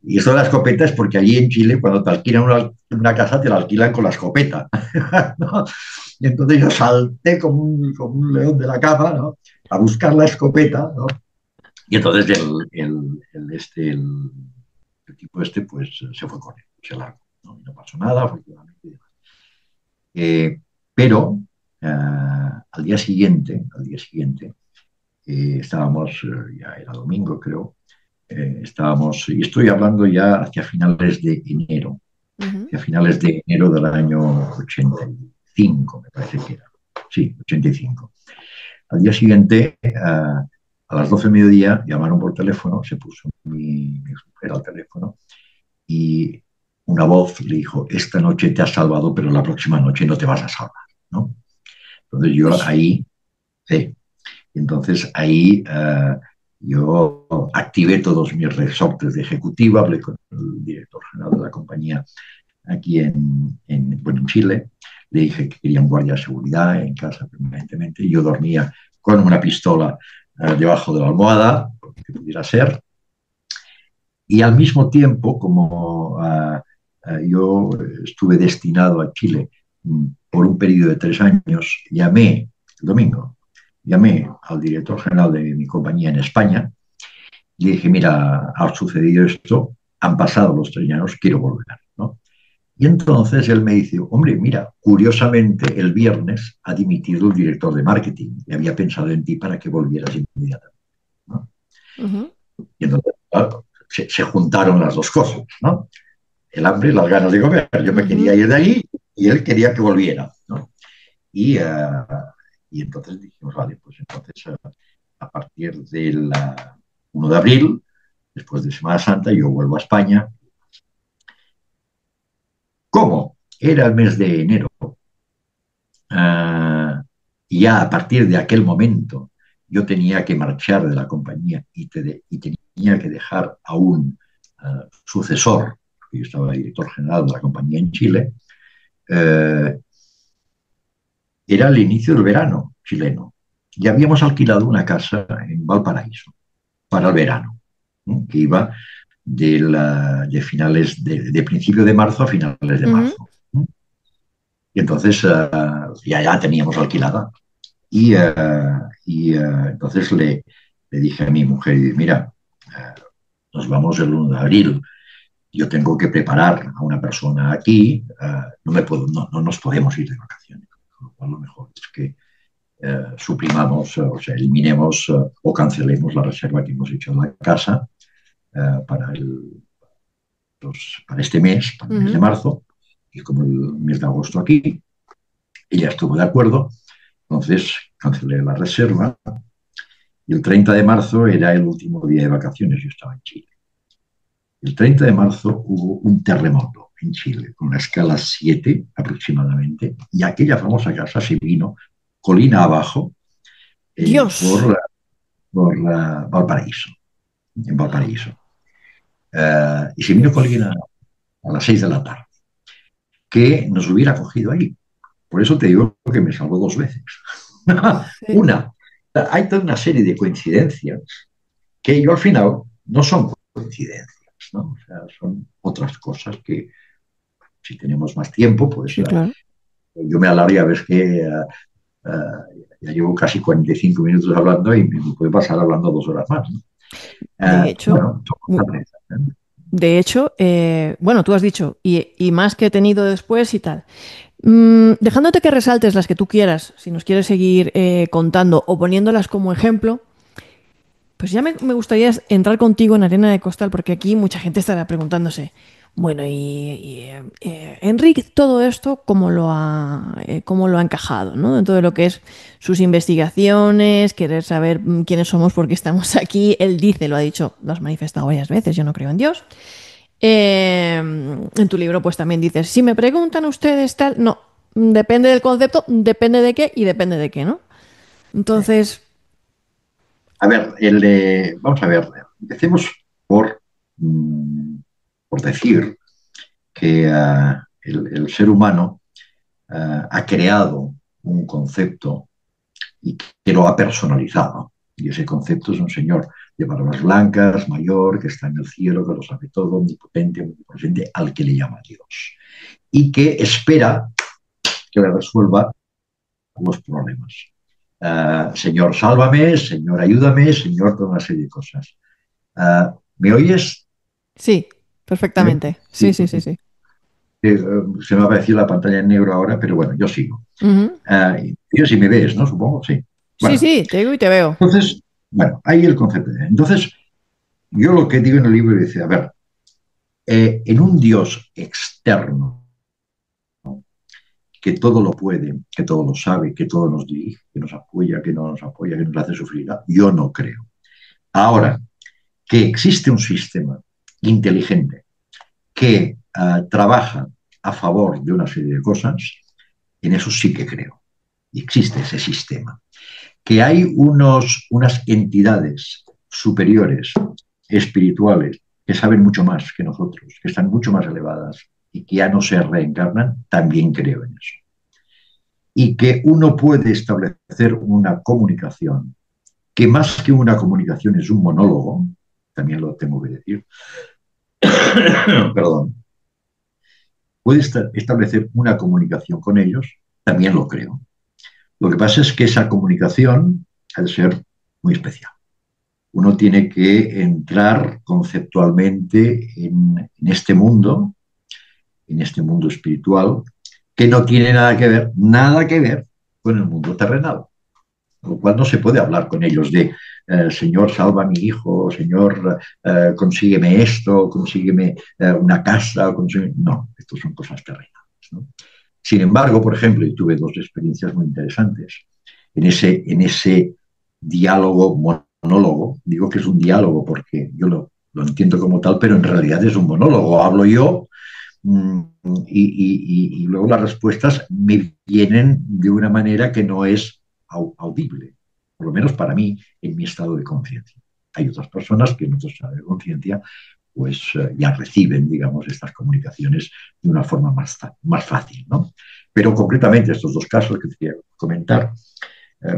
Y eso de la escopeta es porque allí en Chile, cuando te alquilan una casa, te la alquilan con la escopeta, ¿no? Y entonces yo salté como un león de la cama, ¿no? A buscar la escopeta, ¿no? Y entonces el tipo este, pues se fue con él, se largó, ¿no? Y no pasó nada, afortunadamente. Pero al día siguiente estábamos, ya era domingo creo, estábamos, y estoy hablando ya hacia finales de enero, Ujú. hacia finales de enero del año 85, me parece que era. Sí, 85. Al día siguiente, a las 12 del mediodía, llamaron por teléfono, se puso mi mujer al teléfono y una voz le dijo, esta noche te has salvado, pero la próxima noche no te vas a salvar, ¿no? Entonces Uy. yo ahí, sí, entonces ahí yo activé todos mis resortes de ejecutiva, hablé con el director general de la compañía aquí en Chile, le dije que quería un guardia de seguridad en casa permanentemente, yo dormía con una pistola debajo de la almohada, que pudiera ser, y al mismo tiempo, como yo estuve destinado a Chile por un periodo de 3 años, el domingo, llamé al director general de mi compañía en España y le dije, mira, ha sucedido esto, han pasado los 3 años, quiero volver, ¿no? Y entonces él me dice, hombre, mira, curiosamente el viernes ha dimitido el director de marketing y había pensado en ti para que volvieras inmediatamente, ¿no? Ujú. Y entonces, claro, se juntaron las dos cosas, ¿no? El hambre y las ganas de comer. Yo me quería Ujú. ir de allí y él quería que volviera, ¿no? Y, y entonces dijimos, vale, pues entonces a partir del 1 de abril, después de Semana Santa, yo vuelvo a España. ¿Cómo? Era el mes de enero. Y ya a partir de aquel momento yo tenía que marchar de la compañía y tenía que dejar a un sucesor, yo estaba director general de la compañía en Chile, uh, era el inicio del verano chileno. Ya habíamos alquilado una casa en Valparaíso para el verano, ¿no? Que iba de finales de principio de marzo a finales de Ujú. marzo, ¿no? Y entonces ya la teníamos alquilada. Entonces le dije a mi mujer, mira, nos vamos el 1 de abril, yo tengo que preparar a una persona aquí, no nos podemos ir de vacaciones. A lo mejor es que suprimamos, o sea, eliminemos o cancelemos la reserva que hemos hecho en la casa para, para este mes, para el mes de Ujú. marzo, y como el mes de agosto aquí, ella estuvo de acuerdo, entonces cancelé la reserva y el 30 de marzo era el último día de vacaciones, yo estaba en Chile. El 30 de marzo hubo un terremoto en Chile, con una escala 7 aproximadamente, y aquella famosa casa se vino colina abajo eh, Dios. por, por Valparaíso, en Wow. Valparaíso. Y se vino Dios. colina a las 6 de la tarde, que nos hubiera cogido ahí. Por eso te digo que me salvó 2 veces. Sí. Una, hay toda una serie de coincidencias que yo al final no son coincidencias, ¿no? O sea, son otras cosas que si tenemos más tiempo, pues Sí, claro. yo me alargué a ver que ya llevo casi 45 minutos hablando y me puede pasar hablando 2 horas más, ¿no? De hecho, Bueno, bueno, tú has dicho, y más que he tenido después y tal. Dejándote que resaltes las que tú quieras, si nos quieres seguir contando o poniéndolas como ejemplo, pues ya me gustaría entrar contigo en arena de costal, porque aquí mucha gente estará preguntándose, bueno, Enrique, todo esto, cómo lo ha encajado, ¿no? En todo lo que es sus investigaciones, querer saber quiénes somos, por qué estamos aquí. Él dice, lo ha dicho, lo has manifestado varias veces, yo no creo en Dios. En tu libro, pues también dices, si me preguntan ustedes tal, no, depende del concepto, depende de qué y depende de qué, ¿no? Entonces, a ver, vamos a ver, empecemos por mm, por decir que el ser humano ha creado un concepto y que lo ha personalizado. Y ese concepto es un señor de barbas blancas, mayor, que está en el cielo, que lo sabe todo, omnipotente, omnipresente, al que le llama Dios. Y que espera que le resuelva los problemas. Señor, sálvame, Señor, ayúdame, Señor, toda una serie de cosas. ¿Me oyes? Sí, perfectamente. Sí, Sí, sí, sí, sí. se me va a aparecer la pantalla en negro ahora, pero bueno, yo sigo. Ujú. Yo si me ves, ¿no? Supongo, sí. Sí, Bueno, sí, te digo y te veo. entonces, bueno, ahí el concepto. Entonces, yo lo que digo en el libro dice, a ver, en un Dios externo, ¿no? Que todo lo puede, que todo lo sabe, que todo nos dirige, que nos apoya, que no nos apoya, que nos hace sufrir, yo no creo. Ahora, que existe un sistema inteligente que trabaja a favor de una serie de cosas, en eso sí que creo. Y existe ese sistema. Que hay unas entidades superiores, espirituales, que saben mucho más que nosotros, que están mucho más elevadas y que ya no se reencarnan, también creo en eso. Y que uno puede establecer una comunicación, que más que una comunicación es un monólogo, también lo tengo que decir, perdón, puede establecer una comunicación con ellos, también lo creo. Lo que pasa es que esa comunicación ha de ser muy especial. Uno tiene que entrar conceptualmente en este mundo espiritual, que no tiene nada que ver con el mundo terrenal. Con lo cual no se puede hablar con ellos de Señor, salva a mi hijo, Señor, consígueme esto, consígueme una casa, consígueme... No, esto son cosas terrenales, ¿no? Sin embargo, por ejemplo, y tuve dos experiencias muy interesantes en ese diálogo monólogo. Digo que es un diálogo porque yo lo entiendo como tal, pero en realidad es un monólogo. Hablo yo mm, y luego las respuestas me vienen de una manera que no es audible, por lo menos para mí, en mi estado de conciencia. Hay otras personas que en otro estado de conciencia pues ya reciben, digamos, estas comunicaciones de una forma más fácil, ¿no? Pero concretamente estos dos casos que te quiero comentar,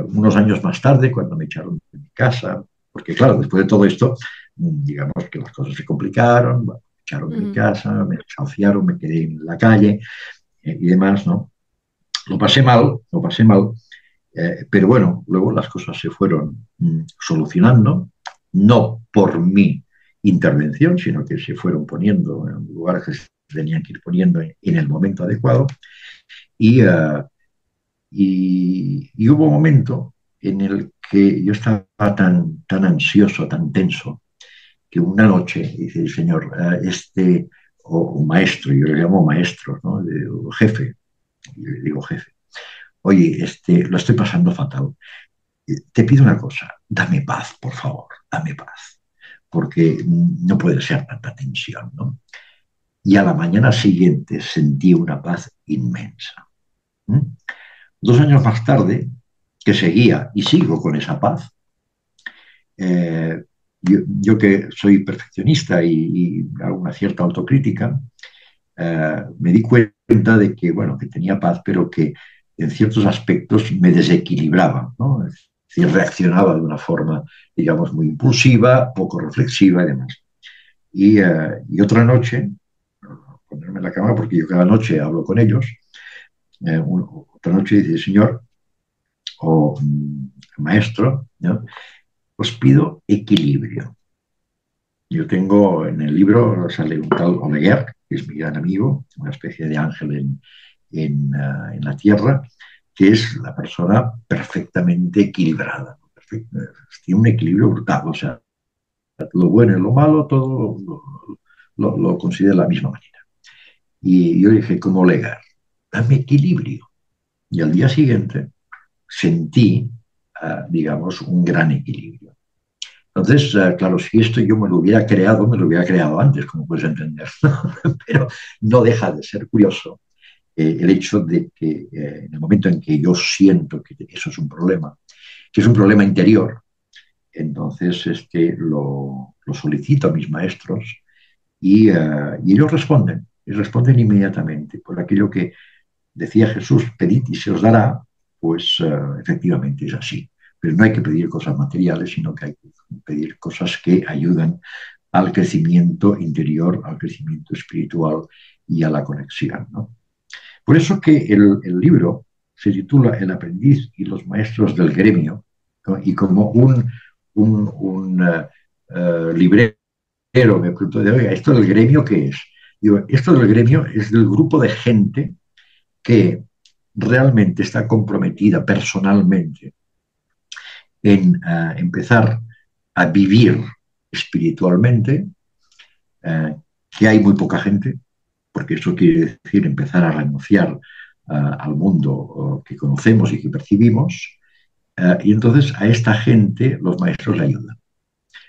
unos años más tarde, cuando me echaron de mi casa, porque claro, después de todo esto, digamos que las cosas se complicaron, bueno, me echaron de mi Ujú. casa, me desahuciaron, me quedé en la calle y demás, ¿no? Lo pasé mal, pero bueno, luego las cosas se fueron solucionando, no por mi intervención, sino que se fueron poniendo en lugares que se tenían que ir poniendo en el momento adecuado y, y hubo un momento en el que yo estaba tan ansioso, tan tenso, que una noche dice el señor, o maestro, yo le llamo maestro, ¿no? O jefe, yo le digo jefe, oye, lo estoy pasando fatal. Te pido una cosa, dame paz, por favor, dame paz, porque no puede ser tanta tensión, ¿no? Y a la mañana siguiente sentí una paz inmensa. ¿Mm? 2 años más tarde, que seguía y sigo con esa paz, yo que soy perfeccionista y hago una cierta autocrítica, me di cuenta de que, bueno, que tenía paz, pero que en ciertos aspectos me desequilibraba, ¿no? Es decir, reaccionaba de una forma, digamos, muy impulsiva, poco reflexiva y demás. Y otra noche, ponerme en la cama, porque yo cada noche hablo con ellos, otra noche dice, señor o maestro, ¿no? Os pido equilibrio. Yo tengo en el libro, sale un tal Oleguer, que es mi gran amigo, una especie de ángel en la tierra, que es la persona perfectamente equilibrada. Tiene un equilibrio brutal, o sea, lo bueno y lo malo, todo lo considera de la misma manera. Y yo dije, como Oleguer, dame equilibrio. Y al día siguiente sentí, digamos, un gran equilibrio. Entonces, claro, si esto yo me lo hubiera creado antes, como puedes entender. Pero no deja de ser curioso el hecho de que en el momento en que yo siento que eso es un problema, que es un problema interior, entonces es que lo solicito a mis maestros y ellos responden, y responden inmediatamente por aquello que decía Jesús, pedid y se os dará, pues efectivamente es así. Pero no hay que pedir cosas materiales, sino que hay que pedir cosas que ayudan al crecimiento interior, al crecimiento espiritual y a la conexión, ¿no? Por eso que el libro se titula El aprendiz y los maestros del gremio, ¿no? Y como un librero me preguntó de, oiga, ¿esto del gremio qué es? Digo, esto del gremio es del grupo de gente que realmente está comprometida personalmente en empezar a vivir espiritualmente, que hay muy poca gente, porque eso quiere decir empezar a renunciar al mundo que conocemos y que percibimos, y entonces a esta gente los maestros le ayudan.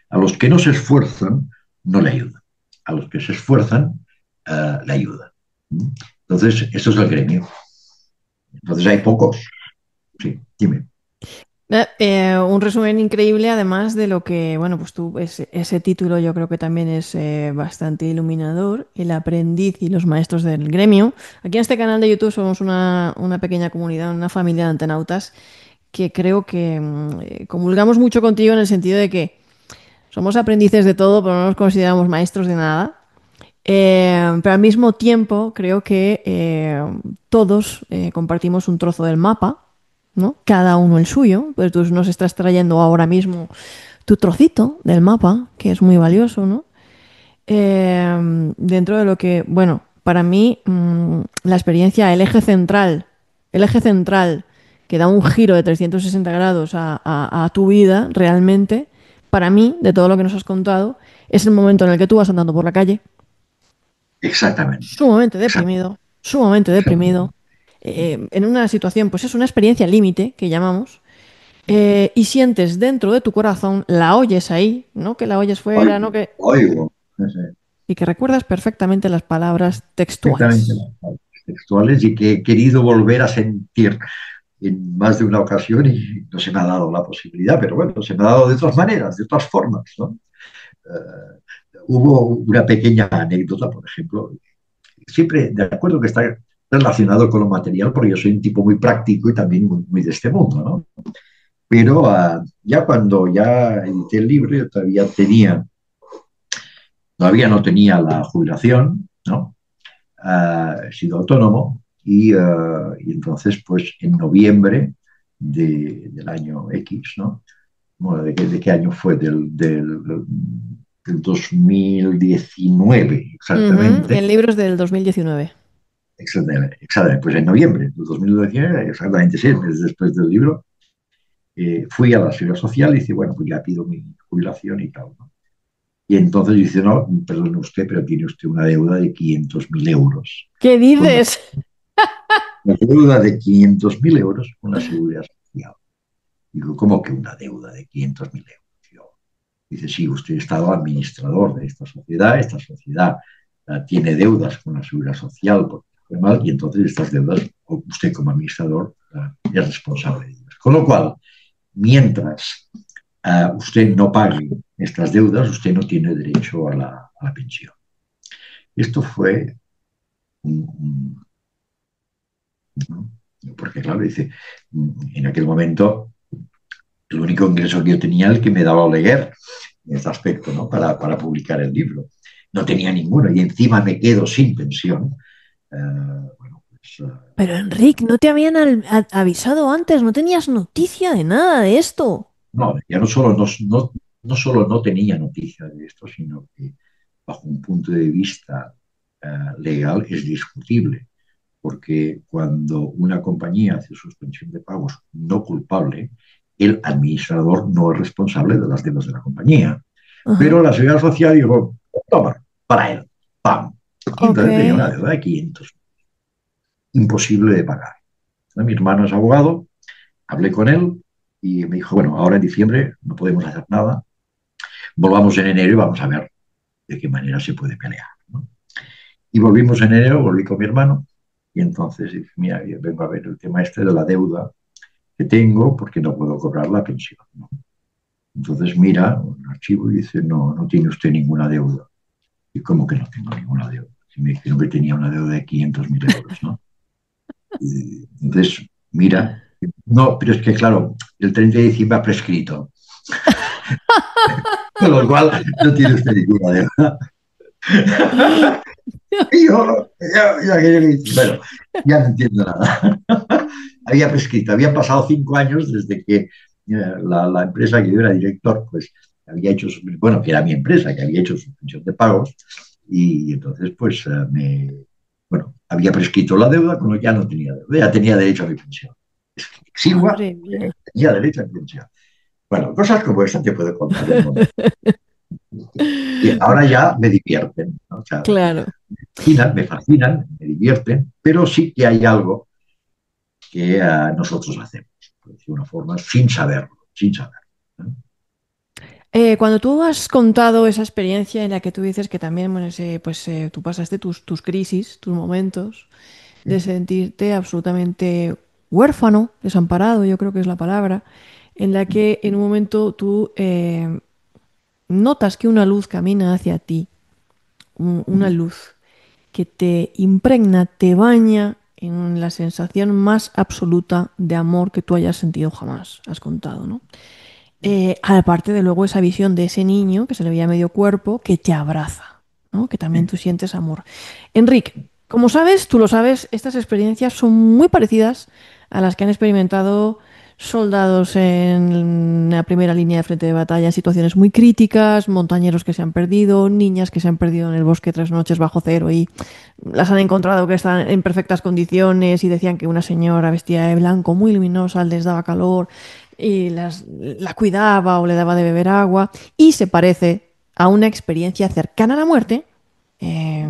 A los que no se esfuerzan, no le ayudan. A los que se esfuerzan, le ayudan. Entonces, eso es el gremio. Entonces hay pocos. Sí, dime. Un resumen increíble, además de lo que, bueno, pues tú, ese título yo creo que también es bastante iluminador, El aprendiz y los maestros del gremio. Aquí en este canal de YouTube somos una pequeña comunidad, una familia de antenautas que creo que comulgamos mucho contigo en el sentido de que somos aprendices de todo, pero no nos consideramos maestros de nada. Pero al mismo tiempo creo que todos compartimos un trozo del mapa, ¿no? Cada uno el suyo. Pues tú nos estás trayendo ahora mismo tu trocito del mapa, que es muy valioso, ¿no? Dentro de lo que, bueno, para mí la experiencia, el eje central que da un giro de 360 grados a tu vida realmente, para mí, de todo lo que nos has contado, es el momento en el que tú vas andando por la calle Exactamente. Exactamente. sumamente Exactamente. deprimido, en una situación, pues es una experiencia límite que llamamos, y sientes dentro de tu corazón, la oyes ahí, no que la oyes fuera, no Oigo, que... oigo. No sé, y que recuerdas perfectamente las palabras perfectamente textuales. las palabras textuales y que he querido volver a sentir en más de una ocasión y no se me ha dado la posibilidad, pero bueno, se me ha dado de otras maneras, de otras formas, ¿no? Hubo una pequeña anécdota, por ejemplo, siempre de acuerdo que está relacionado con lo material, porque yo soy un tipo muy práctico y también muy de este mundo, ¿no? Pero ya cuando ya edité el libro, yo todavía no tenía la jubilación, ¿no? He sido autónomo y entonces, pues en noviembre del año X, ¿no? Bueno, de qué año fue? Del 2019, Ujú, exactamente. el libro es del 2019. Exactamente, exactamente. Pues en noviembre del 2019, exactamente 6 meses después del libro, fui a la Seguridad Social y dije, bueno, pues ya pido mi jubilación y tal, ¿no? Y entonces dice, no, perdone usted, pero tiene usted una deuda de 500.000 euros ¿Qué con la, dices? una deuda de 500.000 euros con la Seguridad Social. Digo, ¿cómo que una deuda de 500.000 euros? Dice, sí, usted ha estado administrador de esta sociedad tiene deudas con la Seguridad Social porque fue mal y entonces estas deudas, usted como administrador es responsable de ellas. Con lo cual, mientras usted no pague estas deudas, usted no tiene derecho a la pensión. Esto fue ¿no? Porque claro, dice, en aquel momento el único ingreso que yo tenía el que me daba Oleguer en este aspecto, ¿no? Para publicar el libro. No tenía ninguno y encima me quedo sin pensión. Bueno, pues, Pero Enrique, ¿no te habían avisado antes? ¿No tenías noticia de nada de esto? no, ya no solo no tenía noticia de esto, sino que bajo un punto de vista legal es discutible, porque cuando una compañía hace suspensión de pagos no culpable, el administrador no es responsable de las deudas de la compañía. Ajá. Pero la seguridad social dijo, toma, para él, pam. Y Ok. entonces tenía una deuda de 500, imposible de pagar. Mi hermano es abogado, hablé con él y me dijo, bueno, ahora en diciembre no podemos hacer nada, volvamos en enero y vamos a ver de qué manera se puede pelear, ¿no? Y volvimos en enero, volví con mi hermano y entonces dije, mira, yo vengo a ver el tema este de la deuda que tengo porque no puedo cobrar la pensión, ¿no? Entonces mira un archivo y dice, no, no tiene usted ninguna deuda. Y como que no tengo ninguna deuda. Si me dijeron que tenía una deuda de 500.000 euros, ¿no? Y entonces, mira, no, pero es que claro, el 30 de diciembre ha prescrito, con lo cual no tiene usted ninguna deuda. Y bueno, ya no entiendo nada. Había prescrito, habían pasado 5 años desde que la empresa que yo era director, pues había hecho, bueno, que era mi empresa, que había hecho suspensión de pagos, y entonces, pues, bueno, había prescrito la deuda, como ya no tenía deuda, ya tenía derecho a mi pensión. Es exigua, Madre mía. tenía derecho a mi pensión. Bueno, cosas como esta te puedo contar un montón. Y ahora ya me divierten, ¿no? O sea, Claro. me fascinan, me divierten, pero sí que hay algo que nosotros hacemos, de una forma, sin saberlo, sin saberlo. ¿No? Cuando tú has contado esa experiencia en la que tú dices que también bueno, tú pasaste tus crisis, tus momentos de sentirte absolutamente huérfano, desamparado, yo creo que es la palabra, en la que en un momento tú notas que una luz camina hacia ti, una luz que te impregna, te baña en la sensación más absoluta de amor que tú hayas sentido jamás, has contado, ¿no? Aparte de luego esa visión de ese niño que se le veía medio cuerpo, que te abraza, ¿no? Que también tú sientes amor. Enrique, como sabes, tú lo sabes, estas experiencias son muy parecidas a las que han experimentado soldados en la primera línea de frente de batalla en situaciones muy críticas, montañeros que se han perdido, niñas que se han perdido en el bosque 3 noches bajo cero y las han encontrado que están en perfectas condiciones y decían que una señora vestida de blanco muy luminosa les daba calor y la cuidaba o le daba de beber agua y se parece a una experiencia cercana a la muerte,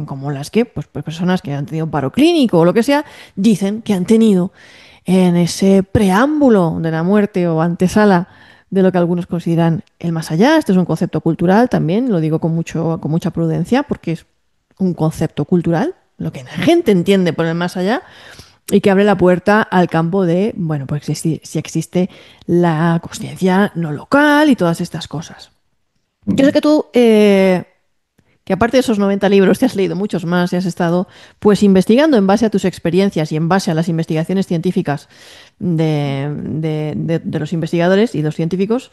como las que pues personas que han tenido un paro clínico o lo que sea, dicen que han tenido en ese preámbulo de la muerte o antesala de lo que algunos consideran el más allá. Este es un concepto cultural también, lo digo con mucha prudencia porque es un concepto cultural, lo que la gente entiende por el más allá, y que abre la puerta al campo de, bueno, pues si existe la conciencia no local y todas estas cosas. Yo sé que tú, que aparte de esos 90 libros, te has leído muchos más y has estado pues investigando en base a tus experiencias y en base a las investigaciones científicas de los investigadores y los científicos,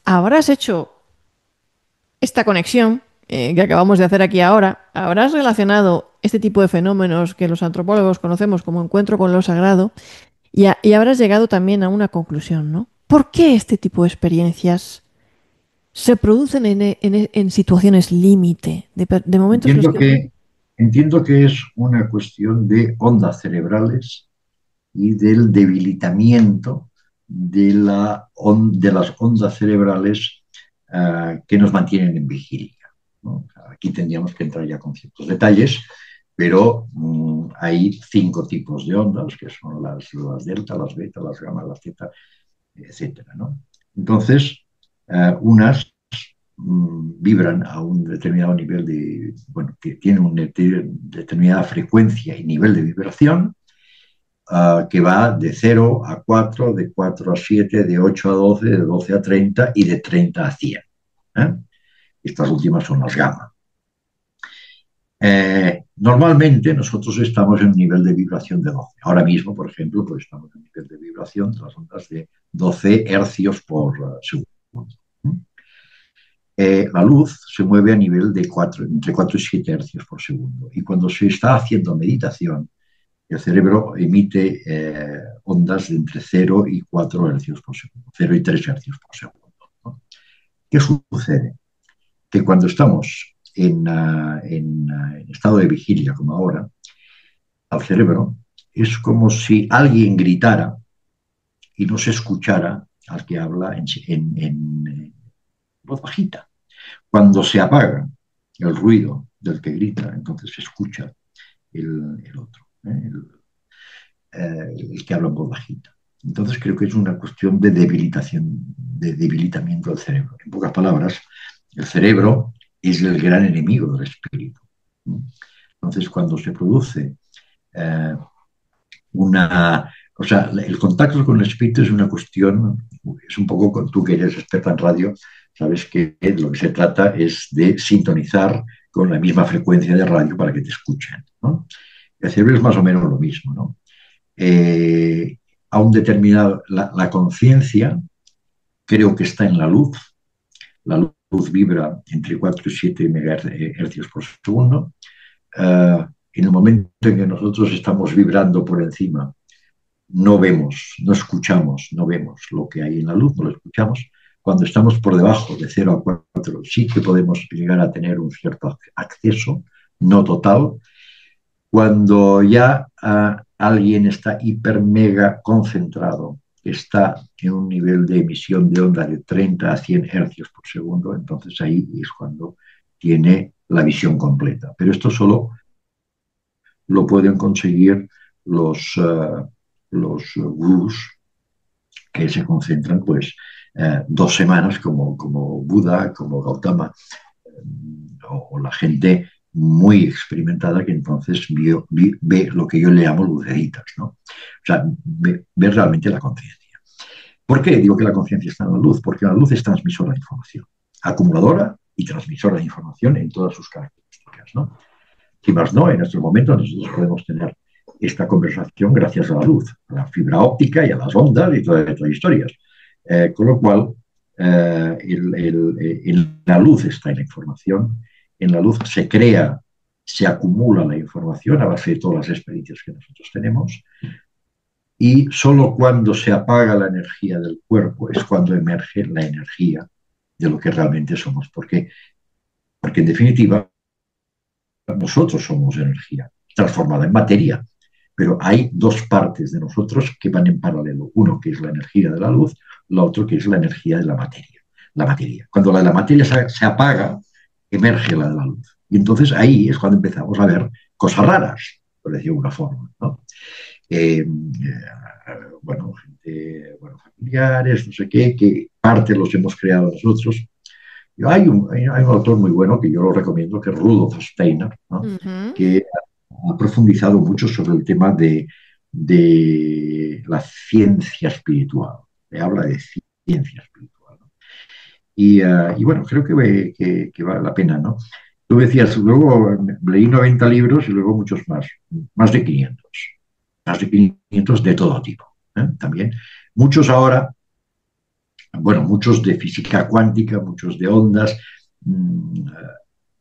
habrás hecho esta conexión que acabamos de hacer aquí ahora, habrás relacionado este tipo de fenómenos que los antropólogos conocemos como encuentro con lo sagrado y habrás llegado también a una conclusión, ¿no? ¿Por qué este tipo de experiencias se producen en situaciones límite, de momentos en los Entiendo que... que, entiendo que es una cuestión de ondas cerebrales y del debilitamiento de las ondas cerebrales que nos mantienen en vigilia. ¿No? Aquí tendríamos que entrar ya con ciertos detalles, pero hay 5 tipos de ondas, que son las delta, las beta, las gamma, las zeta, etcétera. ¿No? Entonces, unas vibran a un determinado nivel de, bueno, que tienen una determinada frecuencia y nivel de vibración, que va de 0 a 4, de 4 a 7, de 8 a 12, de 12 a 30 y de 30 a 100. ¿Eh? Estas últimas son las gamma. Normalmente nosotros estamos en un nivel de vibración de 12. Ahora mismo, por ejemplo, pues estamos en un nivel de vibración de las ondas de 12 hercios por segundo. La luz se mueve a nivel de entre 4 y 7 hercios por segundo. Y cuando se está haciendo meditación, el cerebro emite ondas de entre 0 y 4 hercios por segundo, 0 y 3 hercios por segundo. ¿No? ¿Qué sucede? Que cuando estamos en estado de vigilia, como ahora, al cerebro es como si alguien gritara y no se escuchara al que habla en voz bajita. Cuando se apaga el ruido del que grita, entonces se escucha el otro, el que habla en voz bajita. Entonces creo que es una cuestión de debilitamiento del cerebro. En pocas palabras, el cerebro es el gran enemigo del espíritu. Entonces, cuando se produce o sea, el contacto con el espíritu es una cuestión, es un poco, tú que eres experta en radio, sabes que lo que se trata es de sintonizar con la misma frecuencia de radio para que te escuchen, ¿no? El cerebro es más o menos lo mismo, ¿no? A un determinado, la conciencia creo que está en la luz. La luz vibra entre 4 y 7 megahercios por segundo. En el momento en que nosotros estamos vibrando por encima, no vemos, no escuchamos, no vemos lo que hay en la luz, no lo escuchamos. Cuando estamos por debajo de 0 a 4, sí que podemos llegar a tener un cierto acceso, no total. Cuando ya alguien está hiper mega concentrado, está en un nivel de emisión de onda de 30 a 100 hercios por segundo, entonces ahí es cuando tiene la visión completa. Pero esto solo lo pueden conseguir los gurús que se concentran pues 2 semanas como Buda, como Gautama, o la gente muy experimentada que entonces ve lo que yo le llamo lucecitas, ¿no? O sea, ve realmente la conciencia. ¿Por qué digo que la conciencia está en la luz? Porque la luz es transmisora de información, acumuladora y transmisora de información en todas sus características, ¿no? Si más no, en estos momentos nosotros podemos tener esta conversación gracias a la luz, a la fibra óptica y a las ondas y todas estas historias. Con lo cual, en la luz está la información, en la luz se crea, se acumula la información a base de todas las experiencias que nosotros tenemos, y solo cuando se apaga la energía del cuerpo es cuando emerge la energía de lo que realmente somos. Porque en definitiva, nosotros somos energía transformada en materia, pero hay dos partes de nosotros que van en paralelo. Uno que es la energía de la luz, la otra que es la energía de la materia. La materia. Cuando la de la materia se apaga, emerge la de la luz. Y entonces ahí es cuando empezamos a ver cosas raras, por decir de alguna forma, ¿no? Bueno, gente, bueno, familiares, no sé qué, que parte los hemos creado nosotros. Hay un autor muy bueno que yo lo recomiendo, que es Rudolf Steiner, ¿no? Que ha profundizado mucho sobre el tema de la ciencia espiritual. Le habla de ciencia espiritual, ¿no? Y bueno, creo que vale la pena, ¿no? Tú decías, luego leí 90 libros y luego muchos más de 500, más de 500 de todo tipo, ¿eh? También. Muchos ahora, bueno, muchos de física cuántica, muchos de ondas.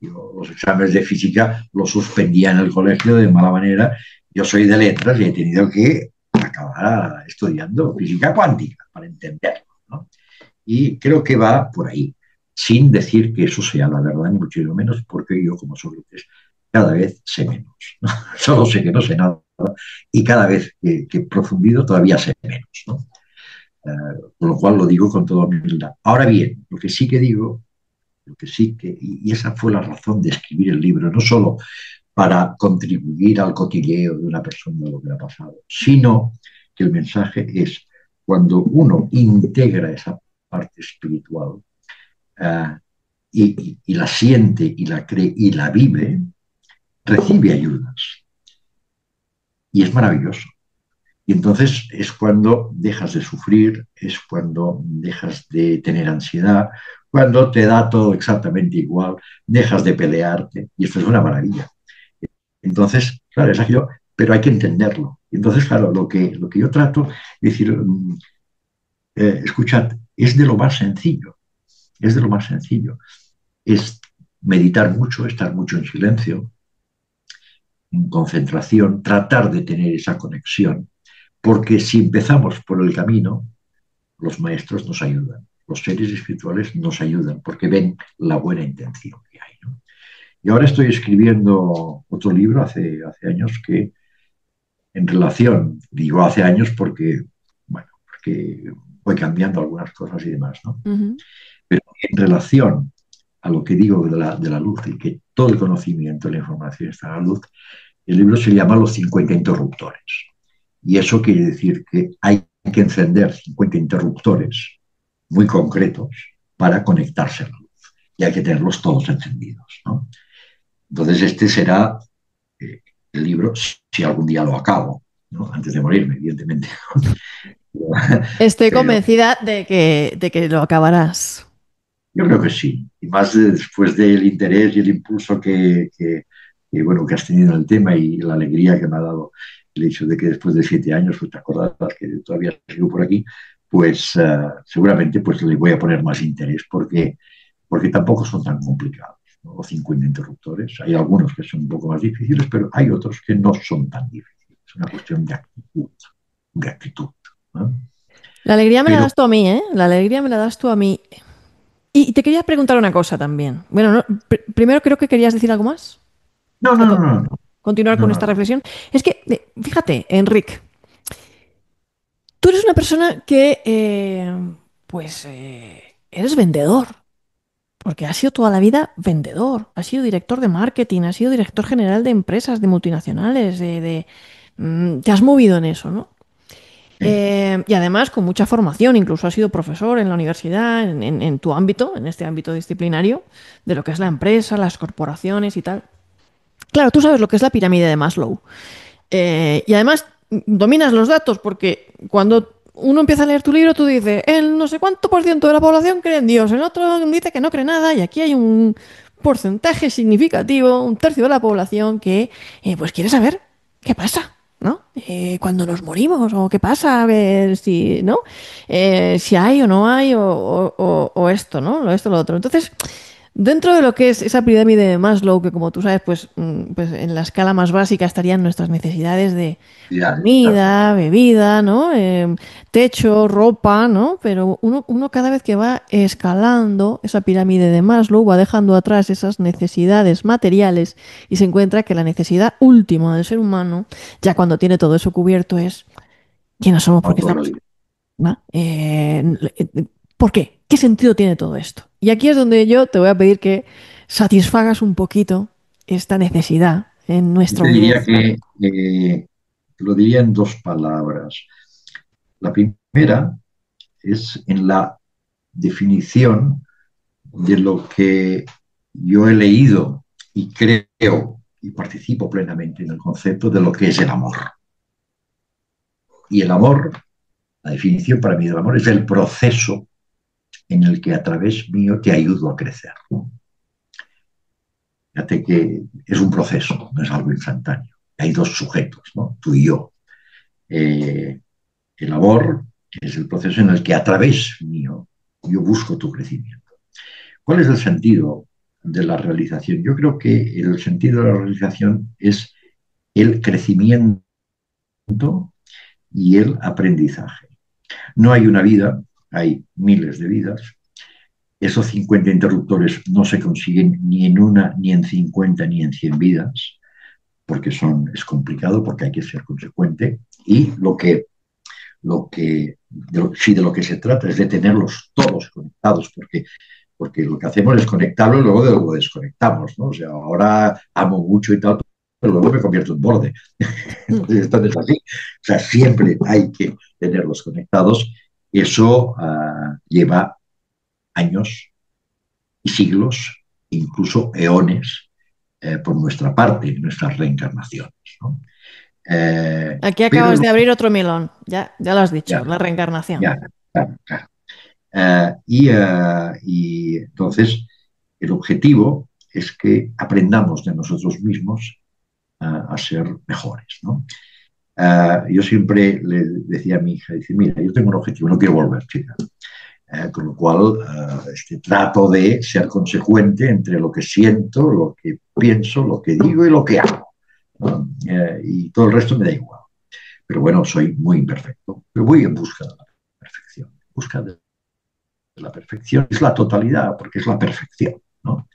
Yo los exámenes de física los suspendía en el colegio de mala manera. Yo soy de letras y he tenido que acabar estudiando física cuántica para entenderlo, ¿no? Y creo que va por ahí, sin decir que eso sea la verdad, ni mucho menos, porque yo, como Sócrates, cada vez sé menos, ¿no? Solo sé que no sé nada y cada vez que profundizo todavía sé menos, ¿no? Con lo cual lo digo con toda humildad. Ahora bien, lo que sí que digo, lo que sí que, y esa fue la razón de escribir el libro, no solo para contribuir al cotilleo de una persona de lo que le ha pasado, sino que el mensaje es cuando uno integra esa parte espiritual uh, y la siente y la cree y la vive, recibe ayudas. Y es maravilloso. Y entonces es cuando dejas de sufrir, es cuando dejas de tener ansiedad, cuando te da todo exactamente igual, dejas de pelearte, y esto es una maravilla. Entonces, claro, es aquello, pero hay que entenderlo. Y entonces, claro, lo que yo trato es decir, escuchad, es de lo más sencillo, es de lo más sencillo. Es meditar mucho, estar mucho en silencio, en concentración, tratar de tener esa conexión, porque si empezamos por el camino, los maestros nos ayudan, los seres espirituales nos ayudan, porque ven la buena intención que hay, ¿no? Y ahora estoy escribiendo otro libro hace años que, en relación, digo hace años porque voy cambiando algunas cosas y demás, ¿no? Pero en relación a lo que digo de la luz y que todo el conocimiento, la información está en la luz, el libro se llama Los 50 interruptores. Y eso quiere decir que hay que encender 50 interruptores muy concretos para conectarse a la luz. Y hay que tenerlos todos encendidos, ¿no? Entonces este será el libro, si algún día lo acabo, ¿no? Antes de morirme, evidentemente. Estoy convencida de que lo acabarás. Yo creo que sí, y más después del interés y el impulso bueno, que has tenido en el tema y la alegría que me ha dado el hecho de que después de 7 años, pues te acordarás que todavía sigo por aquí, pues seguramente pues le voy a poner más interés porque tampoco son tan complicados, ¿no? Los 50 interruptores, hay algunos que son un poco más difíciles, pero hay otros que no son tan difíciles. Es una cuestión de actitud, ¿no? La alegría me la Pero das tú a mí, ¿eh? La alegría me la das tú a mí. Y te quería preguntar una cosa también. Bueno, primero creo que querías decir algo más. no, O sea, no, no, no, no, continuar no, con no, esta no. reflexión. Es que, fíjate, Enrique, tú eres una persona que, eres vendedor. Porque has sido toda la vida vendedor, has sido director de marketing, has sido director general de empresas, de multinacionales, te has movido en eso, ¿no? Y además con mucha formación, incluso has sido profesor en la universidad, en tu ámbito, en este ámbito disciplinario, de lo que es la empresa, las corporaciones y tal. Claro, tú sabes lo que es la pirámide de Maslow. Y además dominas los datos porque cuando uno empieza a leer tu libro, tú dices, el no sé cuánto por ciento de la población cree en Dios, el otro dice que no cree nada y aquí hay un porcentaje significativo, un tercio de la población que pues quiere saber qué pasa. ¿No? Cuando nos morimos, o qué pasa, a ver si, ¿no? Si hay o no hay, o esto, ¿no? O esto, lo otro. Entonces, dentro de lo que es esa pirámide de Maslow, que como tú sabes, pues en la escala más básica estarían nuestras necesidades de Ya, claro. comida, bebida, ¿no? Techo, ropa, ¿no? Pero uno cada vez que va escalando esa pirámide de Maslow va dejando atrás esas necesidades materiales y se encuentra que la necesidad última del ser humano, ya cuando tiene todo eso cubierto, es quiénes somos, por qué estamos, Autorrealización. ¿no? ¿Por qué? ¿Qué sentido tiene todo esto? Y aquí es donde yo te voy a pedir que satisfagas un poquito esta necesidad en Yo nuestra te diría audiencia. que lo diría en dos palabras. La primera es en la definición de lo que yo he leído y creo y participo plenamente en el concepto de lo que es el amor. Y el amor, la definición para mí del amor es el proceso en el que a través mío te ayudo a crecer. Fíjate que es un proceso, no es algo instantáneo. Hay dos sujetos, ¿no? Tú y yo. Eh, el amor es el proceso en el que a través mío yo busco tu crecimiento. ¿Cuál es el sentido de la realización? Yo creo que el sentido de la realización es el crecimiento y el aprendizaje. No hay una vida, hay miles de vidas. Esos 50 interruptores no se consiguen ni en una, ni en 50, ni en 100 vidas, porque es complicado, porque hay que ser consecuente. Y sí, de lo que se trata es de tenerlos todos conectados, porque lo que hacemos es conectarlo y luego lo desconectamos, ¿no? O sea, ahora amo mucho y tal, pero luego me convierto en borde. Mm. Entonces, esto no es así. O sea, siempre hay que tenerlos conectados. Eso lleva años y siglos, incluso eones, por nuestra parte, en nuestras reencarnaciones, ¿no? Aquí Pero acabas de abrir otro melón, ya lo has dicho, ya, la reencarnación. ya, claro, claro. Y entonces el objetivo es que aprendamos de nosotros mismos a ser mejores, ¿no? Yo siempre le decía a mi hija, dice, mira, yo tengo un objetivo, no quiero volver, chica. Con lo cual, trato de ser consecuente entre lo que siento, lo que pienso, lo que digo y lo que hago, ¿no? Y todo el resto me da igual. Pero bueno, soy muy imperfecto, pero voy en busca de la perfección. En busca de la perfección es la totalidad, porque es la perfección, ¿no?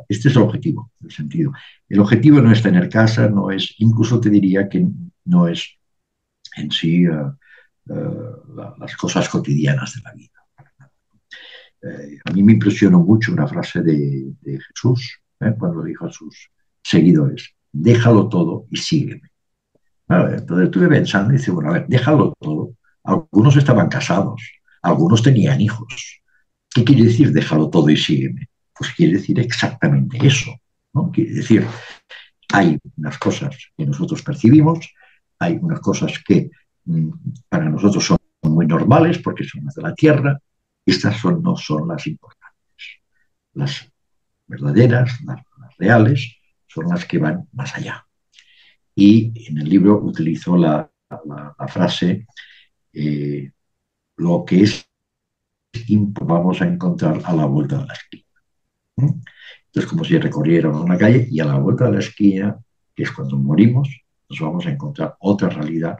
Este es el objetivo, el sentido. El objetivo no es tener casa, no es, incluso te diría que no es en sí las cosas cotidianas de la vida. A mí me impresionó mucho una frase de Jesús, cuando dijo a sus seguidores, déjalo todo y sígueme. Entonces estuve pensando y dice, bueno, a ver, déjalo todo. Algunos estaban casados, algunos tenían hijos. ¿Qué quiere decir déjalo todo y sígueme? Pues quiere decir exactamente eso, ¿no? Quiere decir, hay unas cosas que nosotros percibimos, hay unas cosas que para nosotros son muy normales porque son las de la tierra, Estas no son las importantes. Las verdaderas, las reales, son las que van más allá. Y en el libro utilizo la frase, eh, lo que es vamos a encontrar a la vuelta de la esquina. Entonces, como si recorriéramos una calle y a la vuelta de la esquina, que es cuando morimos, nos vamos a encontrar otra realidad,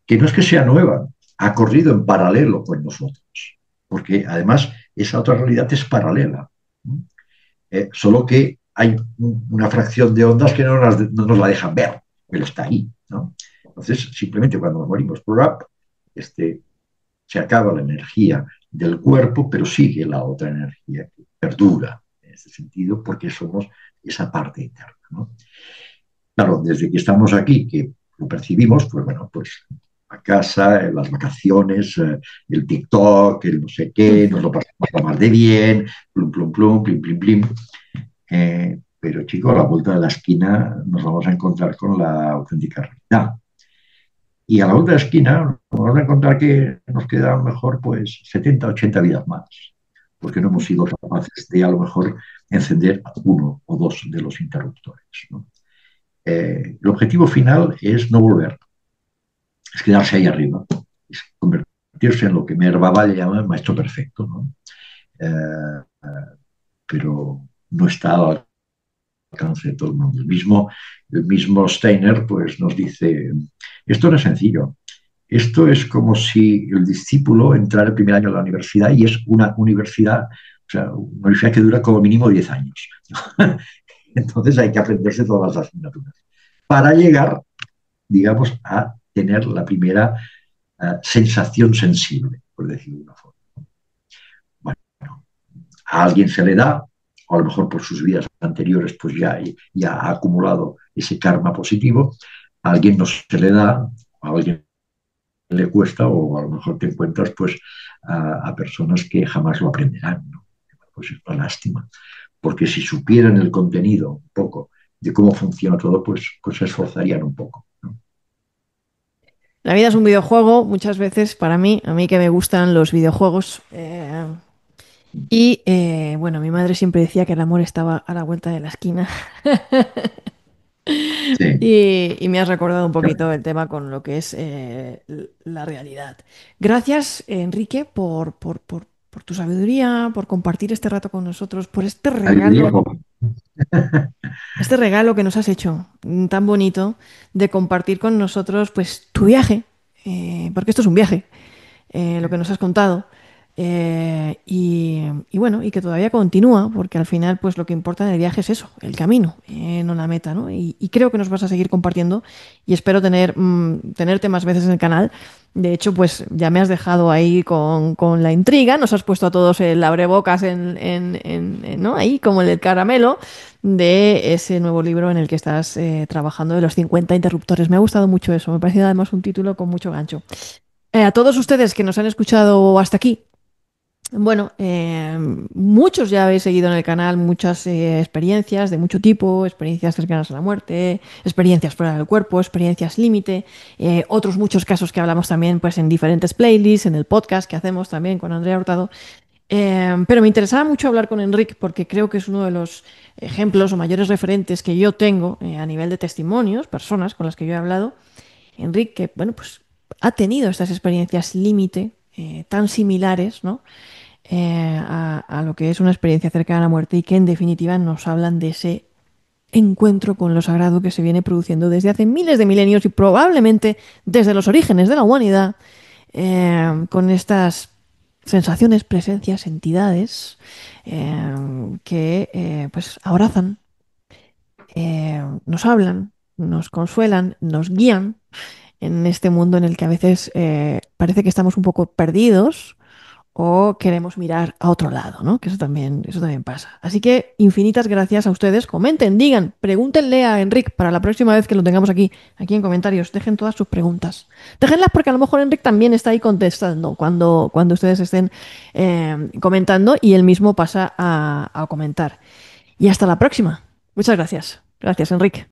que no es que sea nueva, ha corrido en paralelo con nosotros, porque además esa otra realidad es paralela, solo que hay una fracción de ondas que no nos la dejan ver, pero está ahí, ¿no? Entonces, simplemente cuando morimos por up, este, se acaba la energía del cuerpo, pero sigue la otra energía que perdura en ese sentido, porque somos esa parte interna, ¿no? Claro, desde que estamos aquí, que lo percibimos, pues bueno, pues a casa, las vacaciones, el TikTok, el no sé qué, nos lo pasamos a más de bien, plum, plum, plum, plim, plim, plim. Pero chicos, a la vuelta de la esquina nos vamos a encontrar con la auténtica realidad. Y a la vuelta de la esquina nos vamos a encontrar que nos quedan a lo mejor pues 70, 80 vidas más, porque no hemos sido capaces de a lo mejor encender uno o dos de los interruptores, ¿no? El objetivo final es no volver, es quedarse ahí arriba, es convertirse en lo que Merva le llama el maestro perfecto, ¿no? Pero no está al alcance de todo el mundo. El mismo Steiner pues, nos dice, esto no es sencillo, esto es como si el discípulo entrara el primer año de la universidad y es una universidad, o sea, una universidad que dura como mínimo 10 años. Entonces hay que aprenderse todas las asignaturas para llegar, digamos, a tener la primera sensación sensible, por decirlo de una forma. Bueno, a alguien se le da, o a lo mejor por sus vidas anteriores, pues ya ha acumulado ese karma positivo, a alguien no se le da, a alguien le cuesta, o a lo mejor te encuentras pues a personas que jamás lo aprenderán, ¿no? Pues es una lástima, porque si supieran el contenido un poco de cómo funciona todo, pues se esforzarían un poco, ¿no? La vida es un videojuego, muchas veces para mí, a mí que me gustan los videojuegos. Bueno, mi madre siempre decía que el amor estaba a la vuelta de la esquina. Sí. Y me has recordado un poquito el tema con lo que es la realidad. Gracias, Enrique, por tu sabiduría, por compartir este rato con nosotros, por este regalo que nos has hecho tan bonito de compartir con nosotros, pues, tu viaje, porque esto es un viaje, lo que nos has contado. Y bueno, y que todavía continúa, porque al final, pues lo que importa en el viaje es eso, el camino, no la meta, ¿no? Y creo que nos vas a seguir compartiendo y espero tenerte más veces en el canal. De hecho, pues ya me has dejado ahí con la intriga, nos has puesto a todos el abrebocas ¿no? Ahí como el del caramelo de ese nuevo libro en el que estás trabajando de los 50 interruptores. Me ha gustado mucho eso, me ha parecido además un título con mucho gancho. A todos ustedes que nos han escuchado hasta aquí, bueno, muchos ya habéis seguido en el canal muchas experiencias de mucho tipo, experiencias cercanas a la muerte, experiencias fuera del cuerpo, experiencias límite, otros muchos casos que hablamos también pues en diferentes playlists, en el podcast que hacemos también con Andrea Hurtado. Pero me interesaba mucho hablar con Enric porque creo que es uno de los ejemplos o mayores referentes que yo tengo a nivel de testimonios, personas con las que yo he hablado. Enric, que bueno, pues ha tenido estas experiencias límite tan similares, ¿no? A lo que es una experiencia cercana a la muerte y que en definitiva nos hablan de ese encuentro con lo sagrado que se viene produciendo desde hace miles de milenios y probablemente desde los orígenes de la humanidad, con estas sensaciones, presencias, entidades que pues abrazan, nos hablan, nos consuelan, nos guían en este mundo en el que a veces parece que estamos un poco perdidos o queremos mirar a otro lado, ¿no? Que eso también pasa. Así que infinitas gracias a ustedes. Comenten, digan, pregúntenle a Enric para la próxima vez que lo tengamos aquí en comentarios. Dejen todas sus preguntas. Déjenlas porque a lo mejor Enric también está ahí contestando cuando ustedes estén comentando y él mismo pasa a comentar. Y hasta la próxima. Muchas gracias. Gracias, Enric.